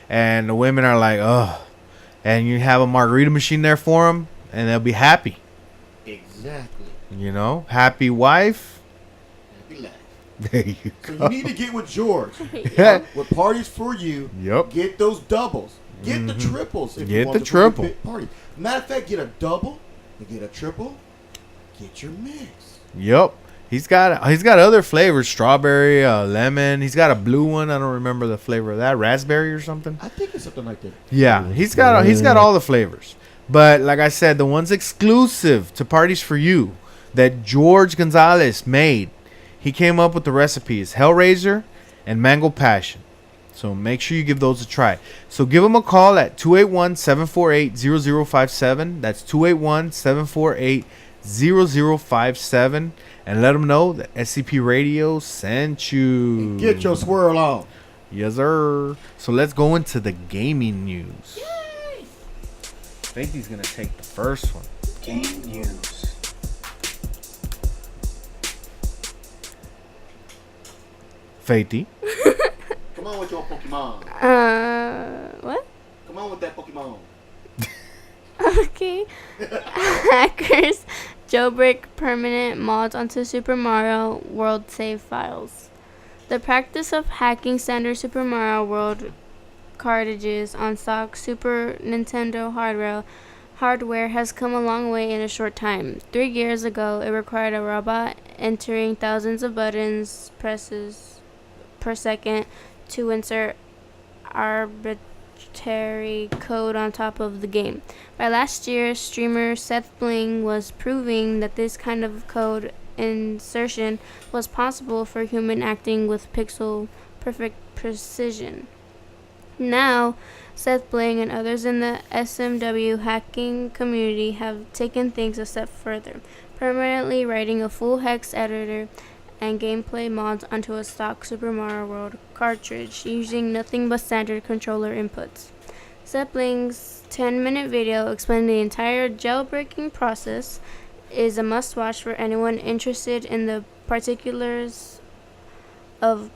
and the women are like, ugh. And you have a margarita machine there for them, and they'll be happy. Exactly. Happy wife. Happy life. There you So go. you need to get with George. Yeah. With Parties for You. Yep. Get those doubles. Get the triples. If Get you want the to put a triple. big party. Matter of fact, get a double. And get a triple. Get your mix. Yep. He's got other flavors, strawberry, lemon. He's got a blue one. I don't remember the flavor of that. Raspberry or something. I think it's something like that. Yeah, he's got all the flavors. But like I said, the one's exclusive to Parties for You that George Gonzalez made. He came up with the recipes: Hellraiser and Mango Passion. So make sure you give those a try. So give them a call at 281-748-0057. That's 281-748-0057. And let them know that SCP Radio sent you. Get your swirl on. Yes, sir. So let's go into the gaming news. I think he's going to take the first one. Game news. Faithy. Come on with your Pokemon. What? Come on with that Pokemon. Okay. Hackers jailbreak permanent mods onto Super Mario World save files. The practice of hacking standard Super Mario World cartridges on stock Super Nintendo hardware has come a long way in a short time. 3 years ago, it required a robot entering thousands of buttons presses per second to insert arbitrary code on top of the game. By last year, streamer Seth Bling was proving that this kind of code insertion was possible for human acting with pixel perfect precision. Now, Seth Bling and others in the SMW hacking community have taken things a step further, permanently writing a full hex editor and gameplay mods onto a stock Super Mario World cartridge using nothing but standard controller inputs. Seth Bling's 10-minute video explaining the entire jailbreaking process is a must-watch for anyone interested in the particulars of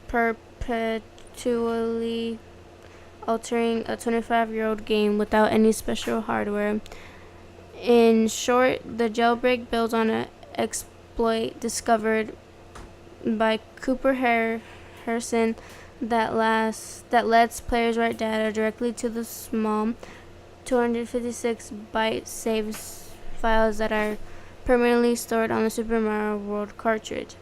perpetually altering a 25-year-old game without any special hardware. In short, the jailbreak builds on an exploit discovered by Cooper Harrison that lets players write data directly to the small 256-byte saves files that are permanently stored on the Super Mario World cartridge.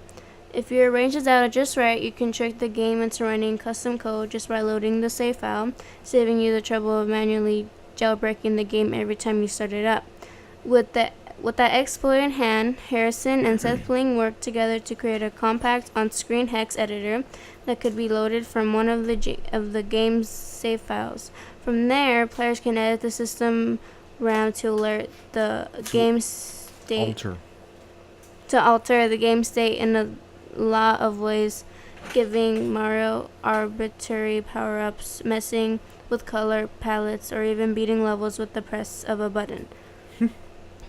If you arrange the data just right, you can trick the game into running custom code just by loading the save file, saving you the trouble of manually jailbreaking the game every time you start it up. With that exploit in hand, Harrison and Seth Bling worked together to create a compact on-screen hex editor that could be loaded from one of the game's save files. From there, players can edit the system RAM to alert the game state. Alter the game state in a lot of ways, giving Mario arbitrary power-ups, messing with color palettes, or even beating levels with the press of a button.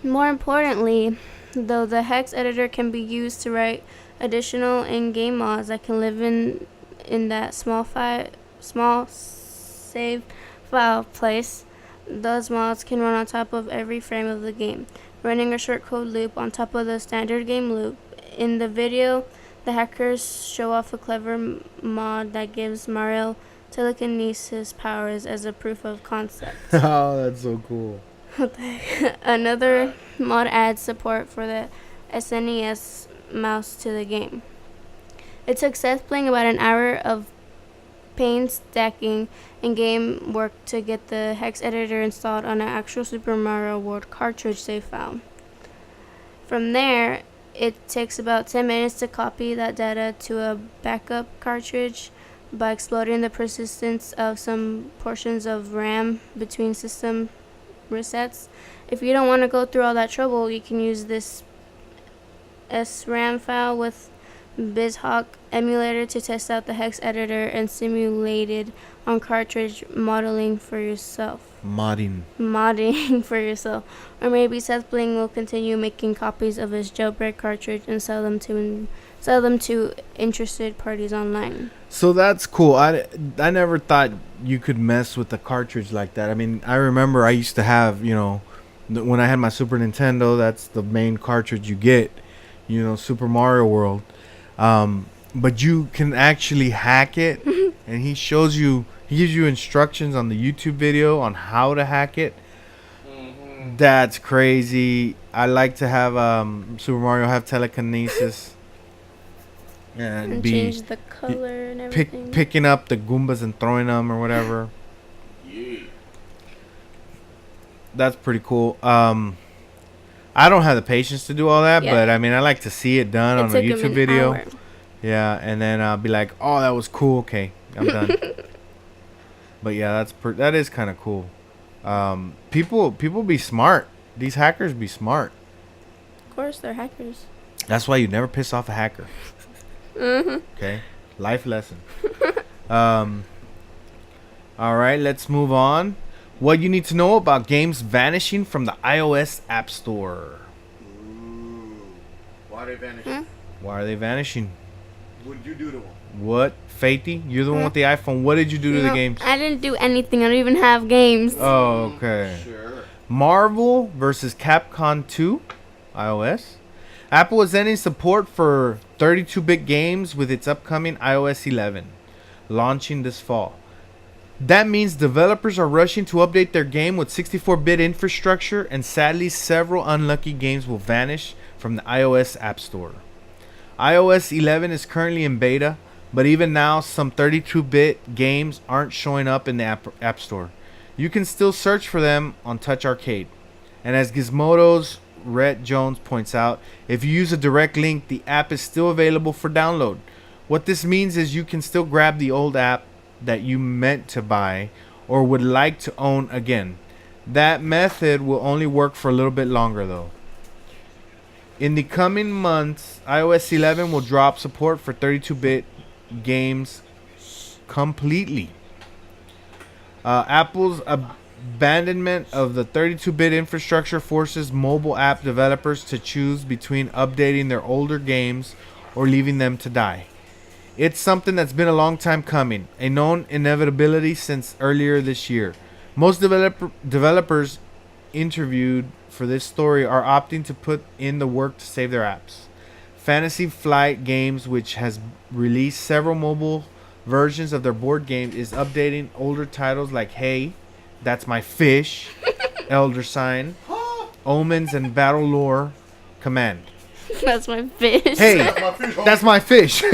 More importantly, though, the hex editor can be used to write additional in-game mods that can live in that small save file place. Those mods can run on top of every frame of the game, running a short code loop on top of the standard game loop. In the video, the hackers show off a clever mod that gives Mario telekinesis powers as a proof of concept. Oh, that's so cool. Another mod adds support for the SNES mouse to the game. It took Seth Bling about an hour of painstaking in-game work to get the hex editor installed on an actual Super Mario World cartridge save file. From there, it takes about 10 minutes to copy that data to a backup cartridge by exploding the persistence of some portions of RAM between system resets. If you don't want to go through all that trouble, you can use this SRAM file with BizHawk emulator to test out the hex editor and simulated on cartridge modding for yourself. Or maybe Seth Bling will continue making copies of his jailbreak cartridge and sell them to interested parties online. So that's cool. I never thought you could mess with the cartridge like that. I mean, I remember I used to have, when I had my Super Nintendo, that's the main cartridge you get, Super Mario World. But you can actually hack it, and he gives you instructions on the YouTube video on how to hack it. That's crazy. I like to have Super Mario have telekinesis and And be change the color and everything. picking up the Goombas and throwing them or whatever. Yeah. That's pretty cool. I don't have the patience to do all that, Yeah. but I mean, I like to see it done on a took him YouTube an video. hour. Yeah, and then I'll be like, "Oh, that was cool. Okay, I'm done." But yeah, that is kind of cool. People be smart. These hackers be smart. Of course, they're hackers. That's why you never piss off a hacker. Mm-hmm. Okay, life lesson. All right, let's move on. What you need to know about games vanishing from the iOS App Store. Ooh. Why they vanish? Hmm? Why are they vanishing? What did you do to them? What, Faithy? You're the one with the iPhone. What did you do to the No, games? I didn't do anything. I don't even have games. Oh, okay. Sure. Marvel versus Capcom 2, iOS. Apple is ending support for 32-bit games with its upcoming iOS 11, launching this fall. That means developers are rushing to update their game with 64-bit infrastructure, and sadly, several unlucky games will vanish from the iOS App Store. iOS 11 is currently in beta, but even now, some 32-bit games aren't showing up in the App Store. You can still search for them on Touch Arcade. And as Gizmodo's Rhett Jones points out, if you use a direct link, the app is still available for download. What this means is you can still grab the old app that you meant to buy or would like to own again. That method will only work for a little bit longer though. In the coming months, iOS 11 will drop support for 32-bit games completely. Apple's abandonment of the 32-bit infrastructure forces mobile app developers to choose between updating their older games or leaving them to die. It's something that's been a long time coming, a known inevitability since earlier this year. Most developers interviewed for this story are opting to put in the work to save their apps. Fantasy Flight Games, which has released several mobile versions of their board game, is updating older titles like Hey, That's My Fish, Elder Sign, Omens, and Battle Lore Command. That's my fish. Hey, that's my fish.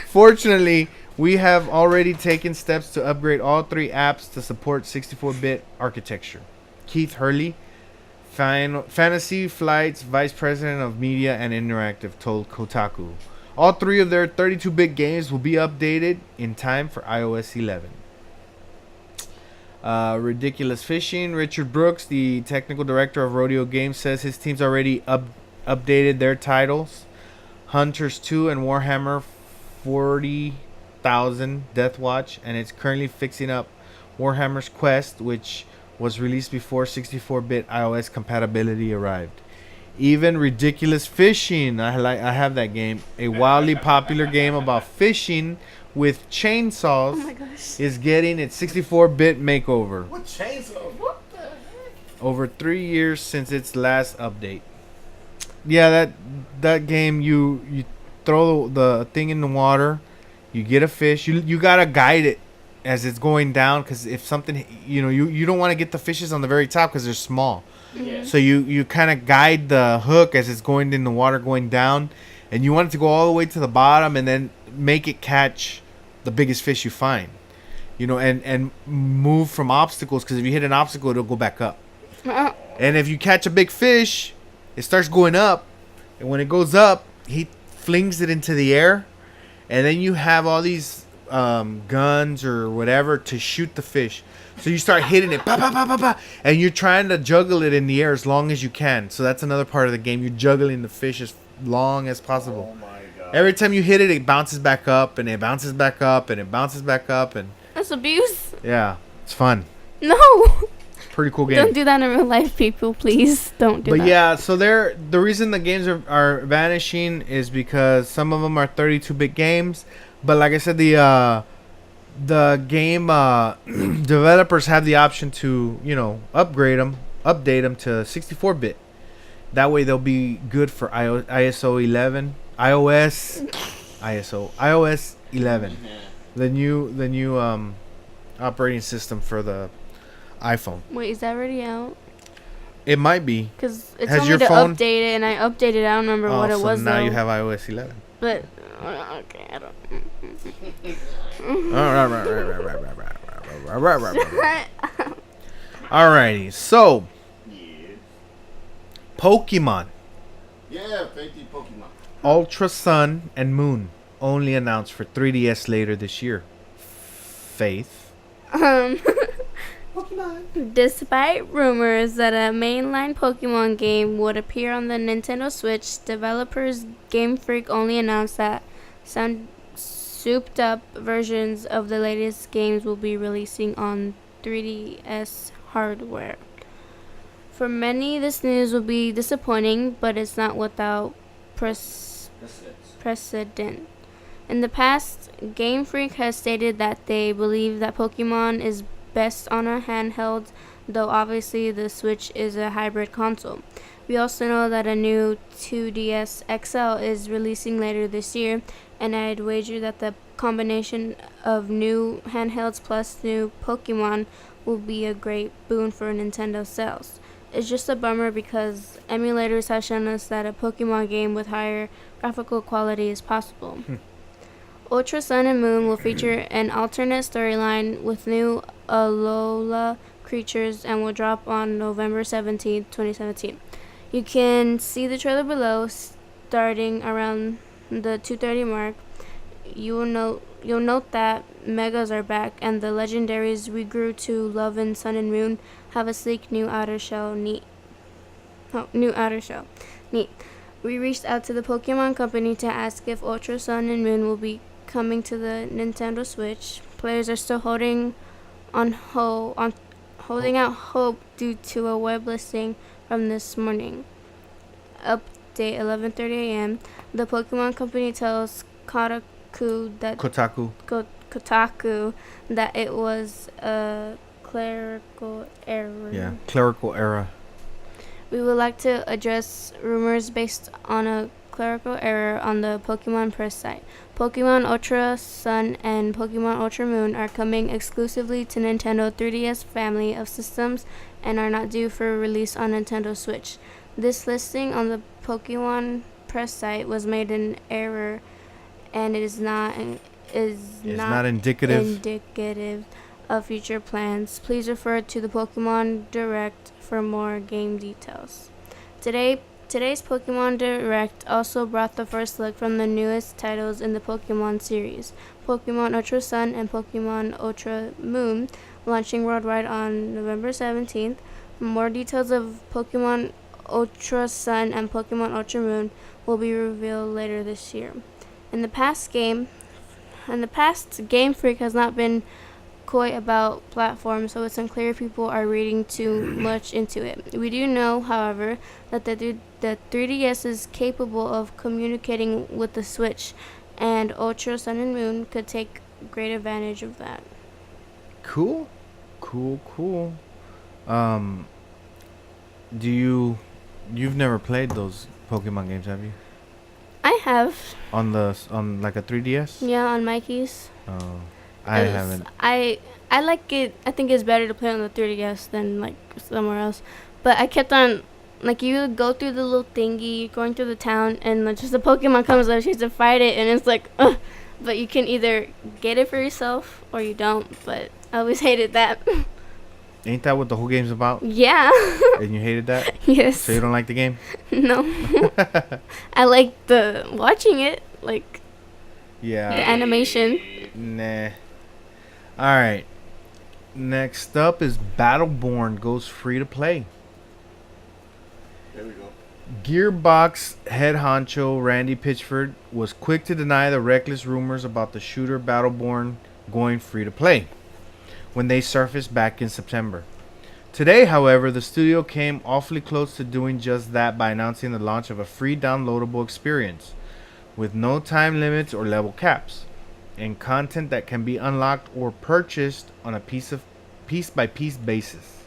Fortunately, we have already taken steps to upgrade all three apps to support 64-bit architecture. Keith Hurley, Fantasy Flight's Vice President of Media and Interactive, told Kotaku. All three of their 32-bit games will be updated in time for iOS 11. Ridiculous Fishing. Richard Brooks, the technical director of Rodeo Games, says his team's already updated their titles. Hunters 2 and Warhammer 40,000 Deathwatch, and it's currently fixing up Warhammer's Quest, which was released before 64-bit iOS compatibility arrived. Even Ridiculous Fishing, I have that game, a wildly popular game about fishing with chainsaws, Oh my gosh. is getting its 64-bit makeover. What chainsaw? What the heck? Over 3 years since its last update. Yeah, that game, you throw the thing in the water, you get a fish, you gotta guide it as it's going down, because if something, you don't want to get the fishes on the very top because they're small. Yeah. So you kind of guide the hook as it's going in the water, going down, and you want it to go all the way to the bottom and then make it catch the biggest fish you find, and move from obstacles, because if you hit an obstacle, it'll go back up. And if you catch a big fish, it starts going up, and when it goes up, he flings it into the air, and then you have all these guns or whatever to shoot the fish. So you start hitting it, bah, bah, bah, bah, bah, and you're trying to juggle it in the air as long as you can. So that's another part of the game. You're juggling the fish as long as possible. Oh my god. Every time you hit it, it bounces back up, and it bounces back up, and it bounces back up, and That's abuse. yeah, it's fun. No. Pretty cool game. Don't do that in real life, people. Please don't do But that. yeah, so the reason the games are vanishing is because some of them are 32-bit games. But like I said, the game developers have the option to upgrade them, update them to 64-bit. That way they'll be good for iOS 11, the new operating system for the iPhone. Wait, is that already out? It might be. Because it's Has only your to phone- update it, and I updated it. I don't remember what it so was, now though. you have iOS 11. But, okay, I don't... Alrighty, so Yeah. Pokemon Yeah, Faithy Pokemon. Ultra Sun and Moon only announced for 3DS later this year. Faith. Despite rumors that a mainline Pokemon game would appear on the Nintendo Switch, developers Game Freak only announced that some souped up versions of the latest games will be releasing on 3DS hardware. For many, this news will be disappointing, but it's not without precedent. In the past, Game Freak has stated that they believe that Pokemon is best on a handheld, though obviously the Switch is a hybrid console. We also know that a new 2DS XL is releasing later this year, and I'd wager that the combination of new handhelds plus new Pokemon will be a great boon for Nintendo sales. It's just a bummer because emulators have shown us that a Pokemon game with higher graphical quality is possible. Ultra Sun and Moon will feature an alternate storyline with new Alola creatures and will drop on November 17th, 2017. You can see the trailer below starting around the 2:30 mark. You'll note that Megas are back and the legendaries we grew to love in Sun and Moon have a sleek new outer shell. Neat. We reached out to the Pokemon Company to ask if Ultra Sun and Moon will be coming to the Nintendo Switch. Players are still holding out hope due to a web listing from this morning. Update 11:30 a.m. The Pokemon Company tells Kotaku that it was a clerical error. Yeah, clerical error. We would like to address rumors based on a clerical error on the Pokemon Press site. Pokemon Ultra Sun and Pokemon Ultra Moon are coming exclusively to Nintendo 3DS family of systems and are not due for release on Nintendo Switch. This listing on the Pokemon Press site was made in error and it is not indicative of future plans. Please refer to the Pokemon Direct for more game details. Today's Pokemon Direct also brought the first look from the newest titles in the Pokemon series, Pokemon Ultra Sun and Pokemon Ultra Moon, launching worldwide on November 17th. More details of Pokemon Ultra Sun and Pokemon Ultra Moon will be revealed later this year. In the past, Game Freak has not been coy about platforms, so it's unclear if people are reading too much into it. We do know, however, that the 3DS is capable of communicating with the Switch, and Ultra Sun and Moon could take great advantage of that. Cool. You've never played those Pokemon games, have you? I have. On like a 3DS? Yeah, on Mikey's. Oh, I haven't. I like it. I think it's better to play on the 3DS than like somewhere else. But I kept on, like, you go through the little thingy, going through the town, and like, just a Pokemon comes up, she has to fight it, and it's like, ugh. But you can either get it for yourself or you don't. But I always hated that. Ain't that what the whole game's about? Yeah. And you hated that? Yes. So you don't like the game? No. I like the watching it, like Yeah. the animation. Nah. Alright. Next up is Battleborn goes free to play. There we go. Gearbox head honcho Randy Pitchford was quick to deny the reckless rumors about the shooter Battleborn going free to play when they surfaced back in September. Today, however, the studio came awfully close to doing just that by announcing the launch of a free downloadable experience with no time limits or level caps, and content that can be unlocked or purchased on a piece by piece basis.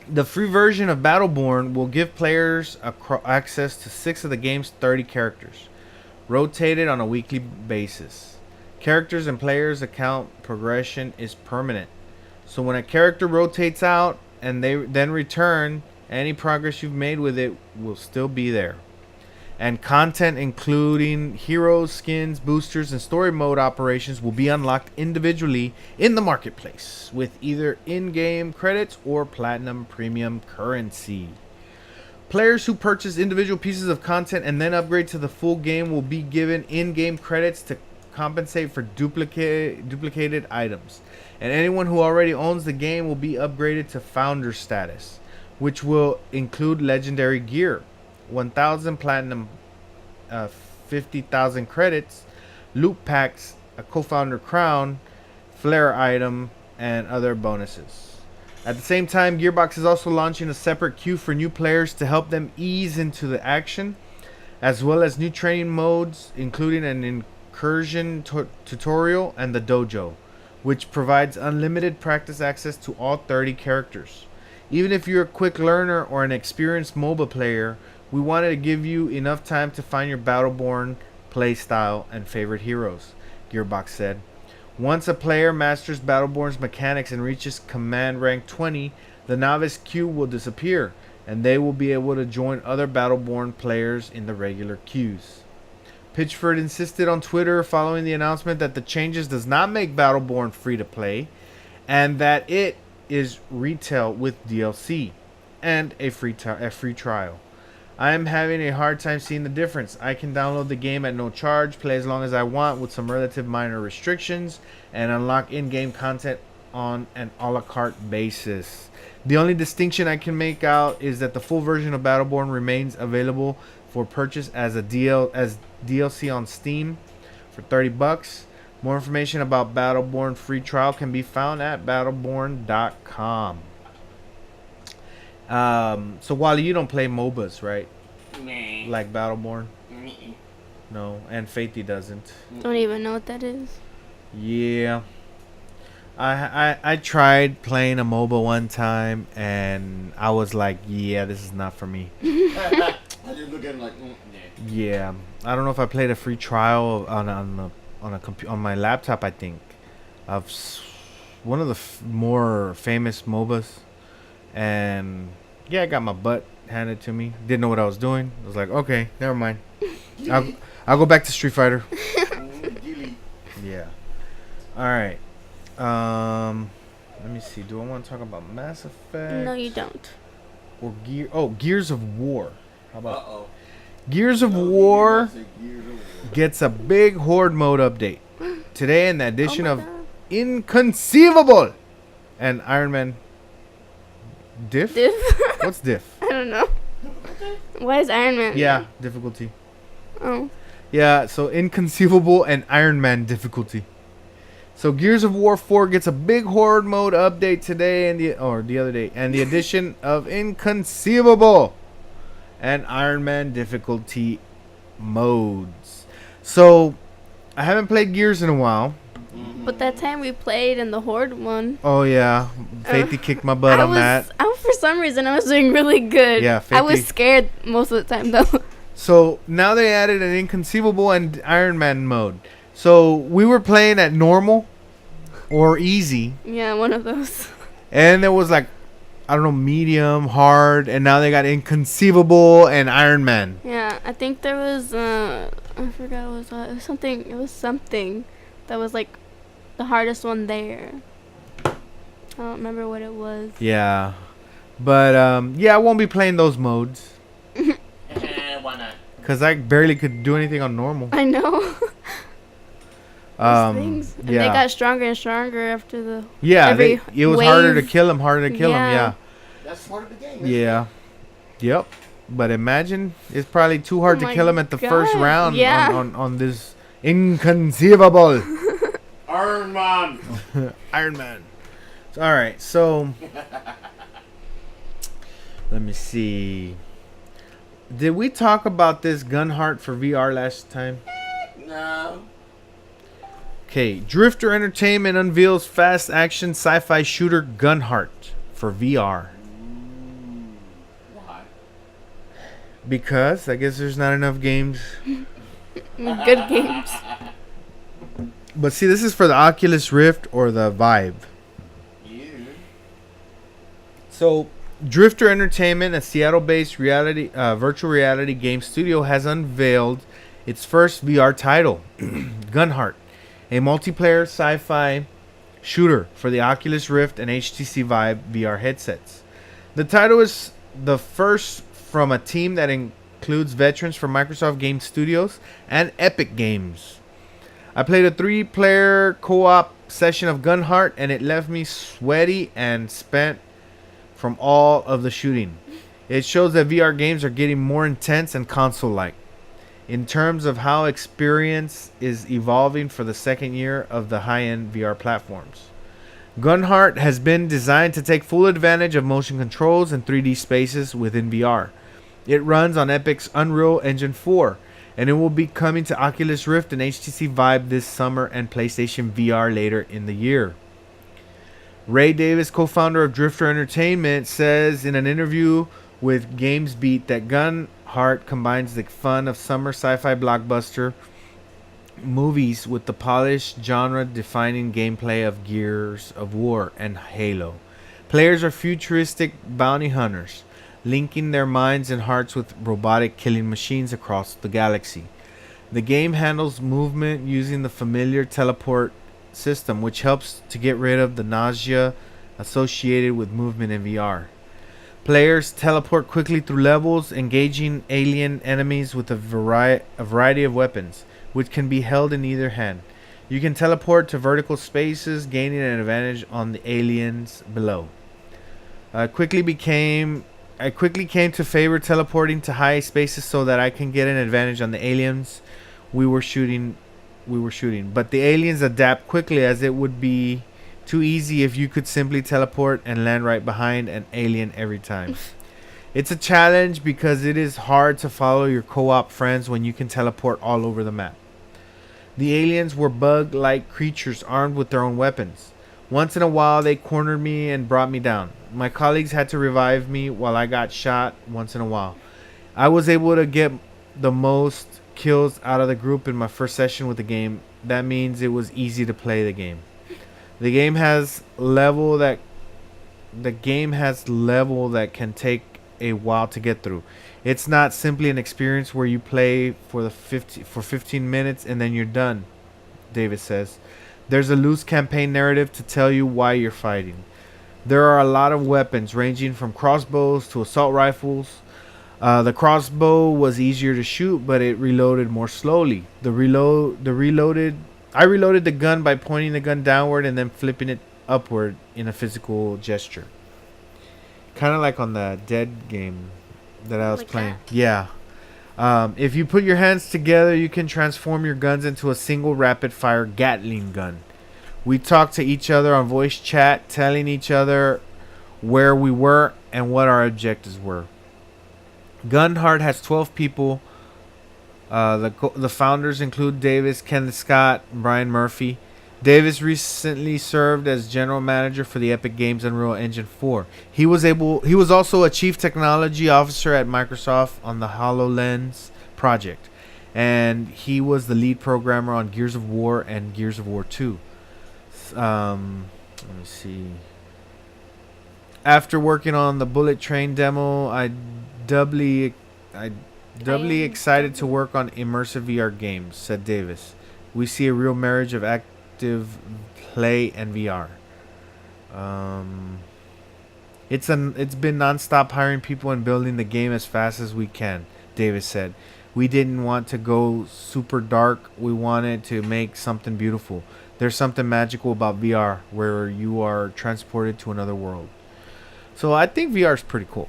The free version of Battleborn will give players access to 6 of the game's 30 characters, rotated on a weekly basis. Characters and players' account progression is permanent, so when a character rotates out, and they then return, any progress you've made with it will still be there. And content including heroes, skins, boosters, and story mode operations will be unlocked individually in the marketplace with either in-game credits or platinum premium currency. Players who purchase individual pieces of content and then upgrade to the full game will be given in-game credits to compensate for duplicated items. And anyone who already owns the game will be upgraded to founder status, which will include legendary gear, 1,000 platinum, 50,000 credits, loot packs, a co-founder crown, flare item, and other bonuses. At the same time, Gearbox is also launching a separate queue for new players to help them ease into the action, as well as new training modes, including an incursion tutorial and the dojo, which provides unlimited practice access to all 30 characters. Even if you're a quick learner or an experienced MOBA player, we wanted to give you enough time to find your Battleborn playstyle and favorite heroes, Gearbox said. Once a player masters Battleborn's mechanics and reaches command rank 20, the novice queue will disappear, and they will be able to join other Battleborn players in the regular queues. Pitchford insisted on Twitter following the announcement that the changes does not make Battleborn free to play, and that it is retail with DLC and a free trial. I am having a hard time seeing the difference. I can download the game at no charge, play as long as I want with some relative minor restrictions, and unlock in-game content on an a la carte basis. The only distinction I can make out is that the full version of Battleborn remains available for purchase as DLC on Steam for $30. More information about Battleborn free trial can be found at battleborn.com. So Wally, you don't play MOBAs, right? Nah. Like Battleborn? Nah. No, and Faithy doesn't. Don't even know what that is. Yeah. I tried playing a MOBA one time, and I was like, yeah, this is not for me. I just look at it like, Yeah. I don't know if I played a free trial on my laptop, I think, of one of the more famous MOBAs. And yeah, I got my butt handed to me. Didn't know what I was doing. I was like, okay, never mind. I'll go back to Street Fighter. Yeah. All right. Let me see. Do I want to talk about Mass Effect? No, you don't. Or Gears of War. How about Gears of War gets a big Horde mode update today in the addition of Inconceivable and Iron Man. Diff? What's diff? I don't know. Why is Iron Man? Yeah, difficulty. Oh. Yeah, so Inconceivable and Iron Man difficulty. So Gears of War 4 gets a big Horde mode update today the other day, and the addition of Inconceivable and Iron Man difficulty modes. So I haven't played Gears in a while. But that time we played in the Horde one. Oh yeah, Faithy kicked my butt on that. For some reason, I was doing really good. Yeah, I was scared most of the time though. So now they added an Inconceivable and Iron Man mode. So we were playing at normal or easy. Yeah, one of those. And there was like, I don't know, medium, hard, and now they got Inconceivable and Iron Man. Yeah, I think there was I forgot what it was something. It was something that was like the hardest one there. I don't remember what it was. Yeah. But yeah, I won't be playing those modes. Why not? Because I barely could do anything on normal. I know. Things. And yeah. they got stronger and stronger after the. Yeah, it was harder to wave. kill him, yeah. That's part of the game. Yeah. Yep. But imagine, it's probably too hard to kill him at the first round on this Inconceivable. Iron Man. Iron Man. All right, so let me see. Did we talk about this Gunheart for VR last time? No. Okay, Drifter Entertainment unveils fast action sci-fi shooter Gunheart for VR. Why? Because I guess there's not enough games. Good games. But see, this is for the Oculus Rift or the Vive. Yeah. So, Drifter Entertainment, a Seattle-based virtual reality game studio, has unveiled its first VR title, Gunheart, a multiplayer sci-fi shooter for the Oculus Rift and HTC Vive VR headsets. The title is the first from a team that includes veterans from Microsoft Game Studios and Epic Games. I played a 3-player co-op session of Gunheart, and it left me sweaty and spent from all of the shooting. It shows that VR games are getting more intense and console-like in terms of how experience is evolving for the second year of the high-end VR platforms. Gunheart has been designed to take full advantage of motion controls and 3D spaces within VR. It runs on Epic's Unreal Engine 4, and it will be coming to Oculus Rift and HTC Vive this summer and PlayStation VR later in the year. Ray Davis, co-founder of Drifter Entertainment, says in an interview with GamesBeat that Gunheart combines the fun of summer sci-fi blockbuster movies with the polished genre-defining gameplay of Gears of War and Halo. Players are futuristic bounty hunters, linking their minds and hearts with robotic killing machines across the galaxy. The game handles movement using the familiar teleport system, which helps to get rid of the nausea associated with movement in VR. Players teleport quickly through levels, engaging alien enemies with a variety of weapons, which can be held in either hand. You can teleport to vertical spaces, gaining an advantage on the aliens below. I quickly came to favor teleporting to high spaces so that I can get an advantage on the aliens we were shooting, but the aliens adapt quickly, as it would be too easy if you could simply teleport and land right behind an alien every time. It's a challenge because it is hard to follow your co-op friends when you can teleport all over the map. The aliens were bug-like creatures armed with their own weapons. Once in a while they cornered me and brought me down. My colleagues had to revive me while I got shot once in a while. I was able to get the most kills out of the group in my first session with the game. That means it was easy to play the game. The game has level that can take a while to get through. It's not simply an experience where you play for 15 minutes and then you're done, David says. There's a loose campaign narrative to tell you why you're fighting. There are a lot of weapons ranging from crossbows to assault rifles. The crossbow was easier to shoot, but it reloaded more slowly. I reloaded the gun by pointing the gun downward and then flipping it upward in a physical gesture. Kind of like on the Dead game that I was playing. Yeah. If you put your hands together, you can transform your guns into a single rapid-fire Gatling gun. We talked to each other on voice chat, telling each other where we were and what our objectives were. Gunheart has 12 people. The founders include Davis, Kenneth Scott, and Brian Murphy. Davis recently served as general manager for the Epic Games Unreal Engine 4. He was also a chief technology officer at Microsoft on the HoloLens project, and he was the lead programmer on Gears of War and Gears of War 2. Let me see. After working on the Bullet Train demo, I doubly excited to work on immersive VR games, said Davis. We see a real marriage of active play and VR. It's been non-stop hiring people and building the game as fast as we can, Davis said. We didn't want to go super dark. We wanted to make something beautiful. There's something magical about VR where you are transported to another world. So I think VR is pretty cool.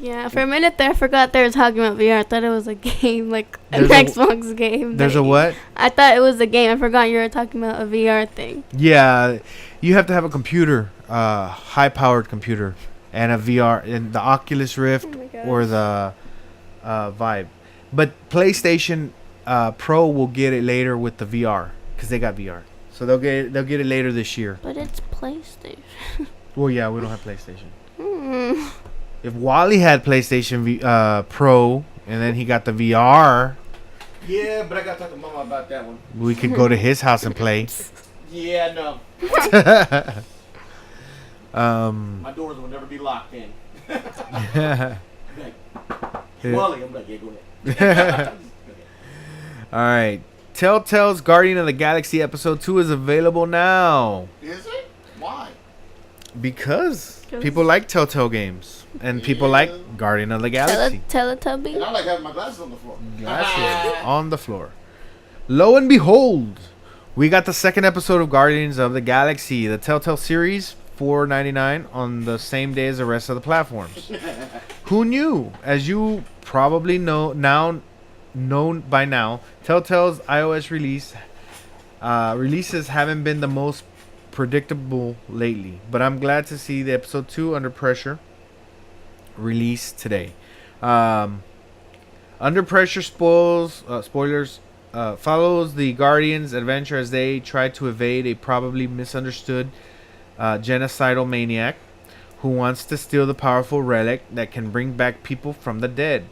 Yeah, for a minute there, I forgot they were talking about VR. I thought it was a game, like an Xbox game. There's a what? I thought it was a game. I forgot you were talking about a VR thing. Yeah, you have to have a computer, high-powered computer, and a VR, and the Oculus Rift or the Vive. But PlayStation Pro will get it later with the VR because they got VR. So they'll get it later this year. But it's PlayStation. Well, yeah, we don't have PlayStation. If Wally had PlayStation Pro and then he got the VR, Yeah, but I gotta talk to Mama about that one. we could go to his house and play. Yeah, no. My doors will never be locked in. Like, Wally, I'm like, yeah, go ahead. All right. Telltale's Guardian of the Galaxy Episode 2 is available now. Is it? Why? Because people like Telltale games. And people like Guardian of the Galaxy. Teletubby. And I like having my glasses on the floor. Glasses on the floor. Lo and behold, we got the second episode of Guardians of the Galaxy, the Telltale series, $4.99 on the same day as the rest of the platforms. Who knew? As you probably known by now, Telltale's iOS releases haven't been the most predictable lately. But I'm glad to see the episode 2 Under Pressure released today. Under Pressure spoilers follows the Guardians' adventure as they try to evade a probably misunderstood genocidal maniac who wants to steal the powerful relic that can bring back people from the dead.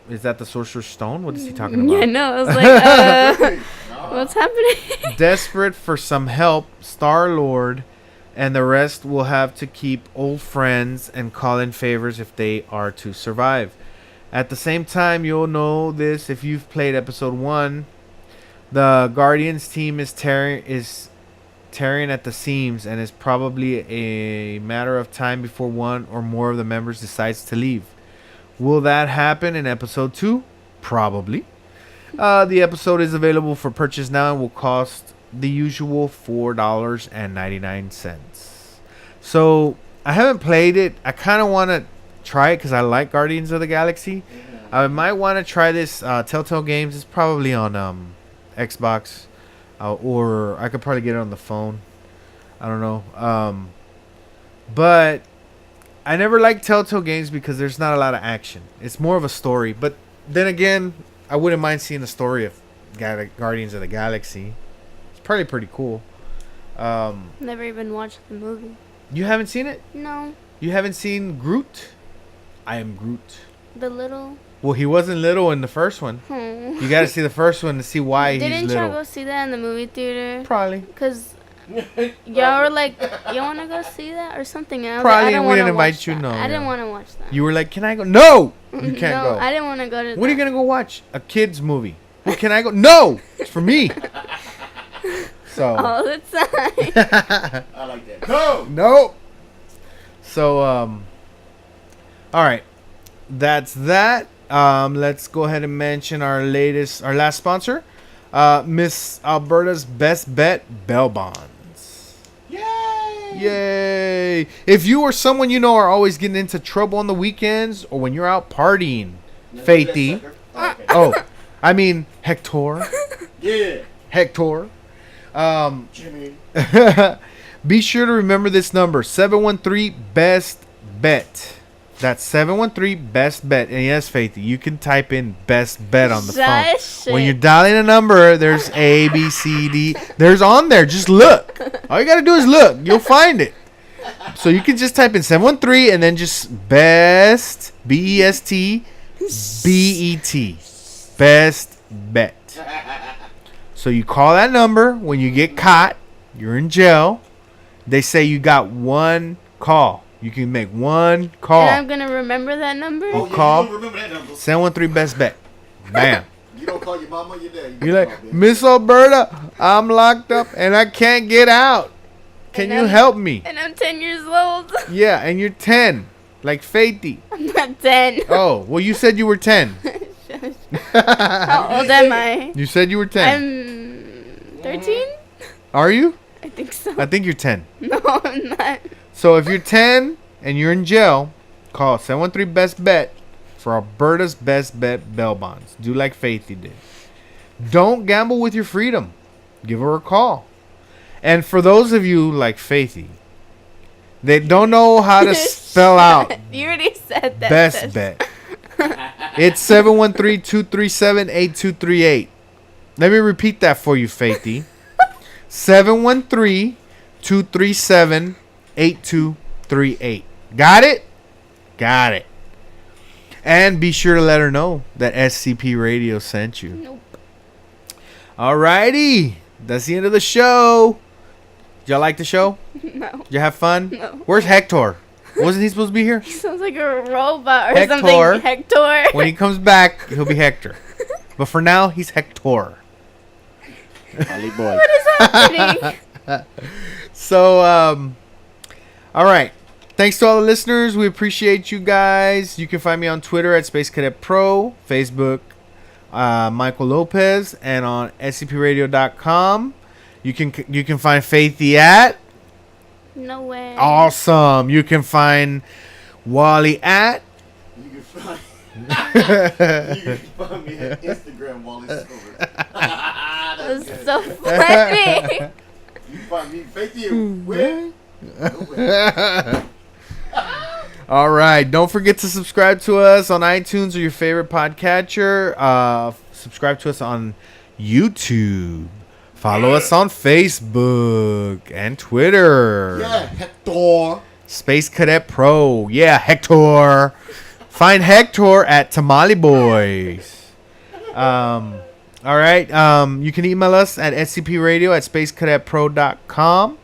Is that the Sorcerer's Stone? What is he talking about? Yeah, no. I was like, what's happening? Desperate for some help, Star-Lord and the rest will have to keep old friends and call in favors if they are to survive. At the same time, you'll know this if you've played episode 1. The Guardians team is tearing at the seams, and it's probably a matter of time before one or more of the members decides to leave. Will that happen in episode 2? Probably. The episode is available for purchase now and will cost the usual $4.99. So I haven't played it. I kind of want to try it because I like Guardians of the Galaxy. I might want to try this Telltale Games. It's probably on Xbox, or I could probably get it on the phone. I don't know. But I never liked Telltale Games because there's not a lot of action. It's more of a story. But then again, I wouldn't mind seeing the story of Guardians of the Galaxy. It's probably pretty cool. Never even watched the movie. You haven't seen it? No. You haven't seen Groot? I am Groot. The little. Well, he wasn't little in the first one. You got to see the first one to see why he's little. Didn't y'all go see that in the movie theater? Probably. Because y'all were like, you want to go see that or something? And I was Probably, like, I and don't we wanna didn't invite watch you. that. No, I didn't want to watch that. You were like, can I go? No! You can't No, go. I didn't want to go to What are you going to go watch? A kid's movie. Well, can I go? No! It's for me. So. All the time. I like that. Go! No! So, all right. That's that. Let's go ahead and mention our last sponsor, Miss Alberta's Best Bet, Bell Bonds. Yay! If you or someone you know are always getting into trouble on the weekends or when you're out partying, Faithy. Oh, I mean Hector. Yeah. Hector. Jimmy. Be sure to remember this number, 713-BEST-BET. That's 713-BEST-BET. And yes, Faithy, you can type in best bet on the phone. When you're dialing a number, there's A, B, C, D. There's on there. Just look. All you got to do is look. You'll find it. So you can just type in 713 and then just best, BEST, BET. Best bet. So you call that number when you get caught. You're in jail. They say you got one call. You can make one call. And I'm going to remember that number? You call 713-BEST-BET. Bam. You don't call your mama, your dad. You're like, Miss Alberta, I'm locked up and I can't get out. Can you help me? And I'm 10 years old. Yeah, and you're 10. Like Faithy. I'm not 10. Oh, well, you said you were 10. How old am I? You said you were 10. I'm 13? Are you? I think so. I think you're 10. No, I'm not. So if you're 10 and you're in jail, call 713-BEST-BET for Alberta's Best Bet Bell Bonds. Do like Faithy did. Don't gamble with your freedom. Give her a call. And for those of you like Faithy, they don't know how to spell out You already said that. Best Bet. It's 713-237-8238. Let me repeat that for you, Faithy. 713-237-8238. Got it? Got it. And be sure to let her know that SCP Radio sent you. Nope. Alrighty. That's the end of the show. Did y'all like the show? No. Did you have fun? No. Where's Hector? Wasn't he supposed to be here? He sounds like a robot or Hector. something. Hector. When he comes back, he'll be Hector. But for now, he's Hector. Ollie boy. What is happening? So, all right. Thanks to all the listeners. We appreciate you guys. You can find me on Twitter at Space Cadet Pro, Facebook, Michael Lopez, and on scpradio.com. You can find Faithy at No way. Awesome. You can find Wally at You can find me at Instagram, Wally Silver. That's so funny. You can find me, Faithy, where? Nowhere. All right. Don't forget to subscribe to us on iTunes or your favorite podcatcher. Subscribe to us on YouTube. Follow us on Facebook and Twitter. Yeah, Hector. Space Cadet Pro. Yeah, Hector. Find Hector at Tamale Boys. All right. You can email us at scpradio@spacecadetpro.com.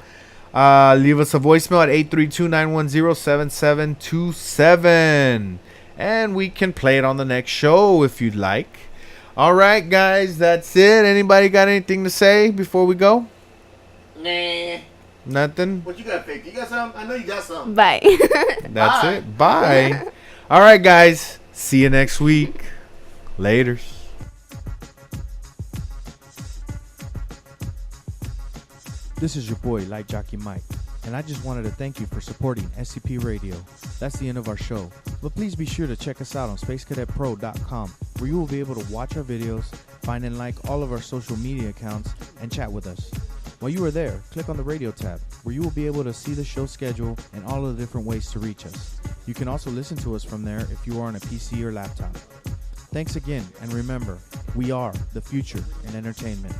Leave us a voicemail at 832-910-7727. And we can play it on the next show if you'd like. All right, guys. That's it. Anybody got anything to say before we go? Nah. Nothing? What you got, Faithy? You got something? I know you got something. Bye. That's Bye. it. Bye. All right, guys. See you next week. Laters. This is your boy, Light Jockey Mike, and I just wanted to thank you for supporting SCP Radio. That's the end of our show, but please be sure to check us out on spacecadetpro.com, where you will be able to watch our videos, find and like all of our social media accounts, and chat with us. While you are there, click on the radio tab, where you will be able to see the show schedule and all of the different ways to reach us. You can also listen to us from there if you are on a PC or laptop. Thanks again, and remember, we are the future in entertainment.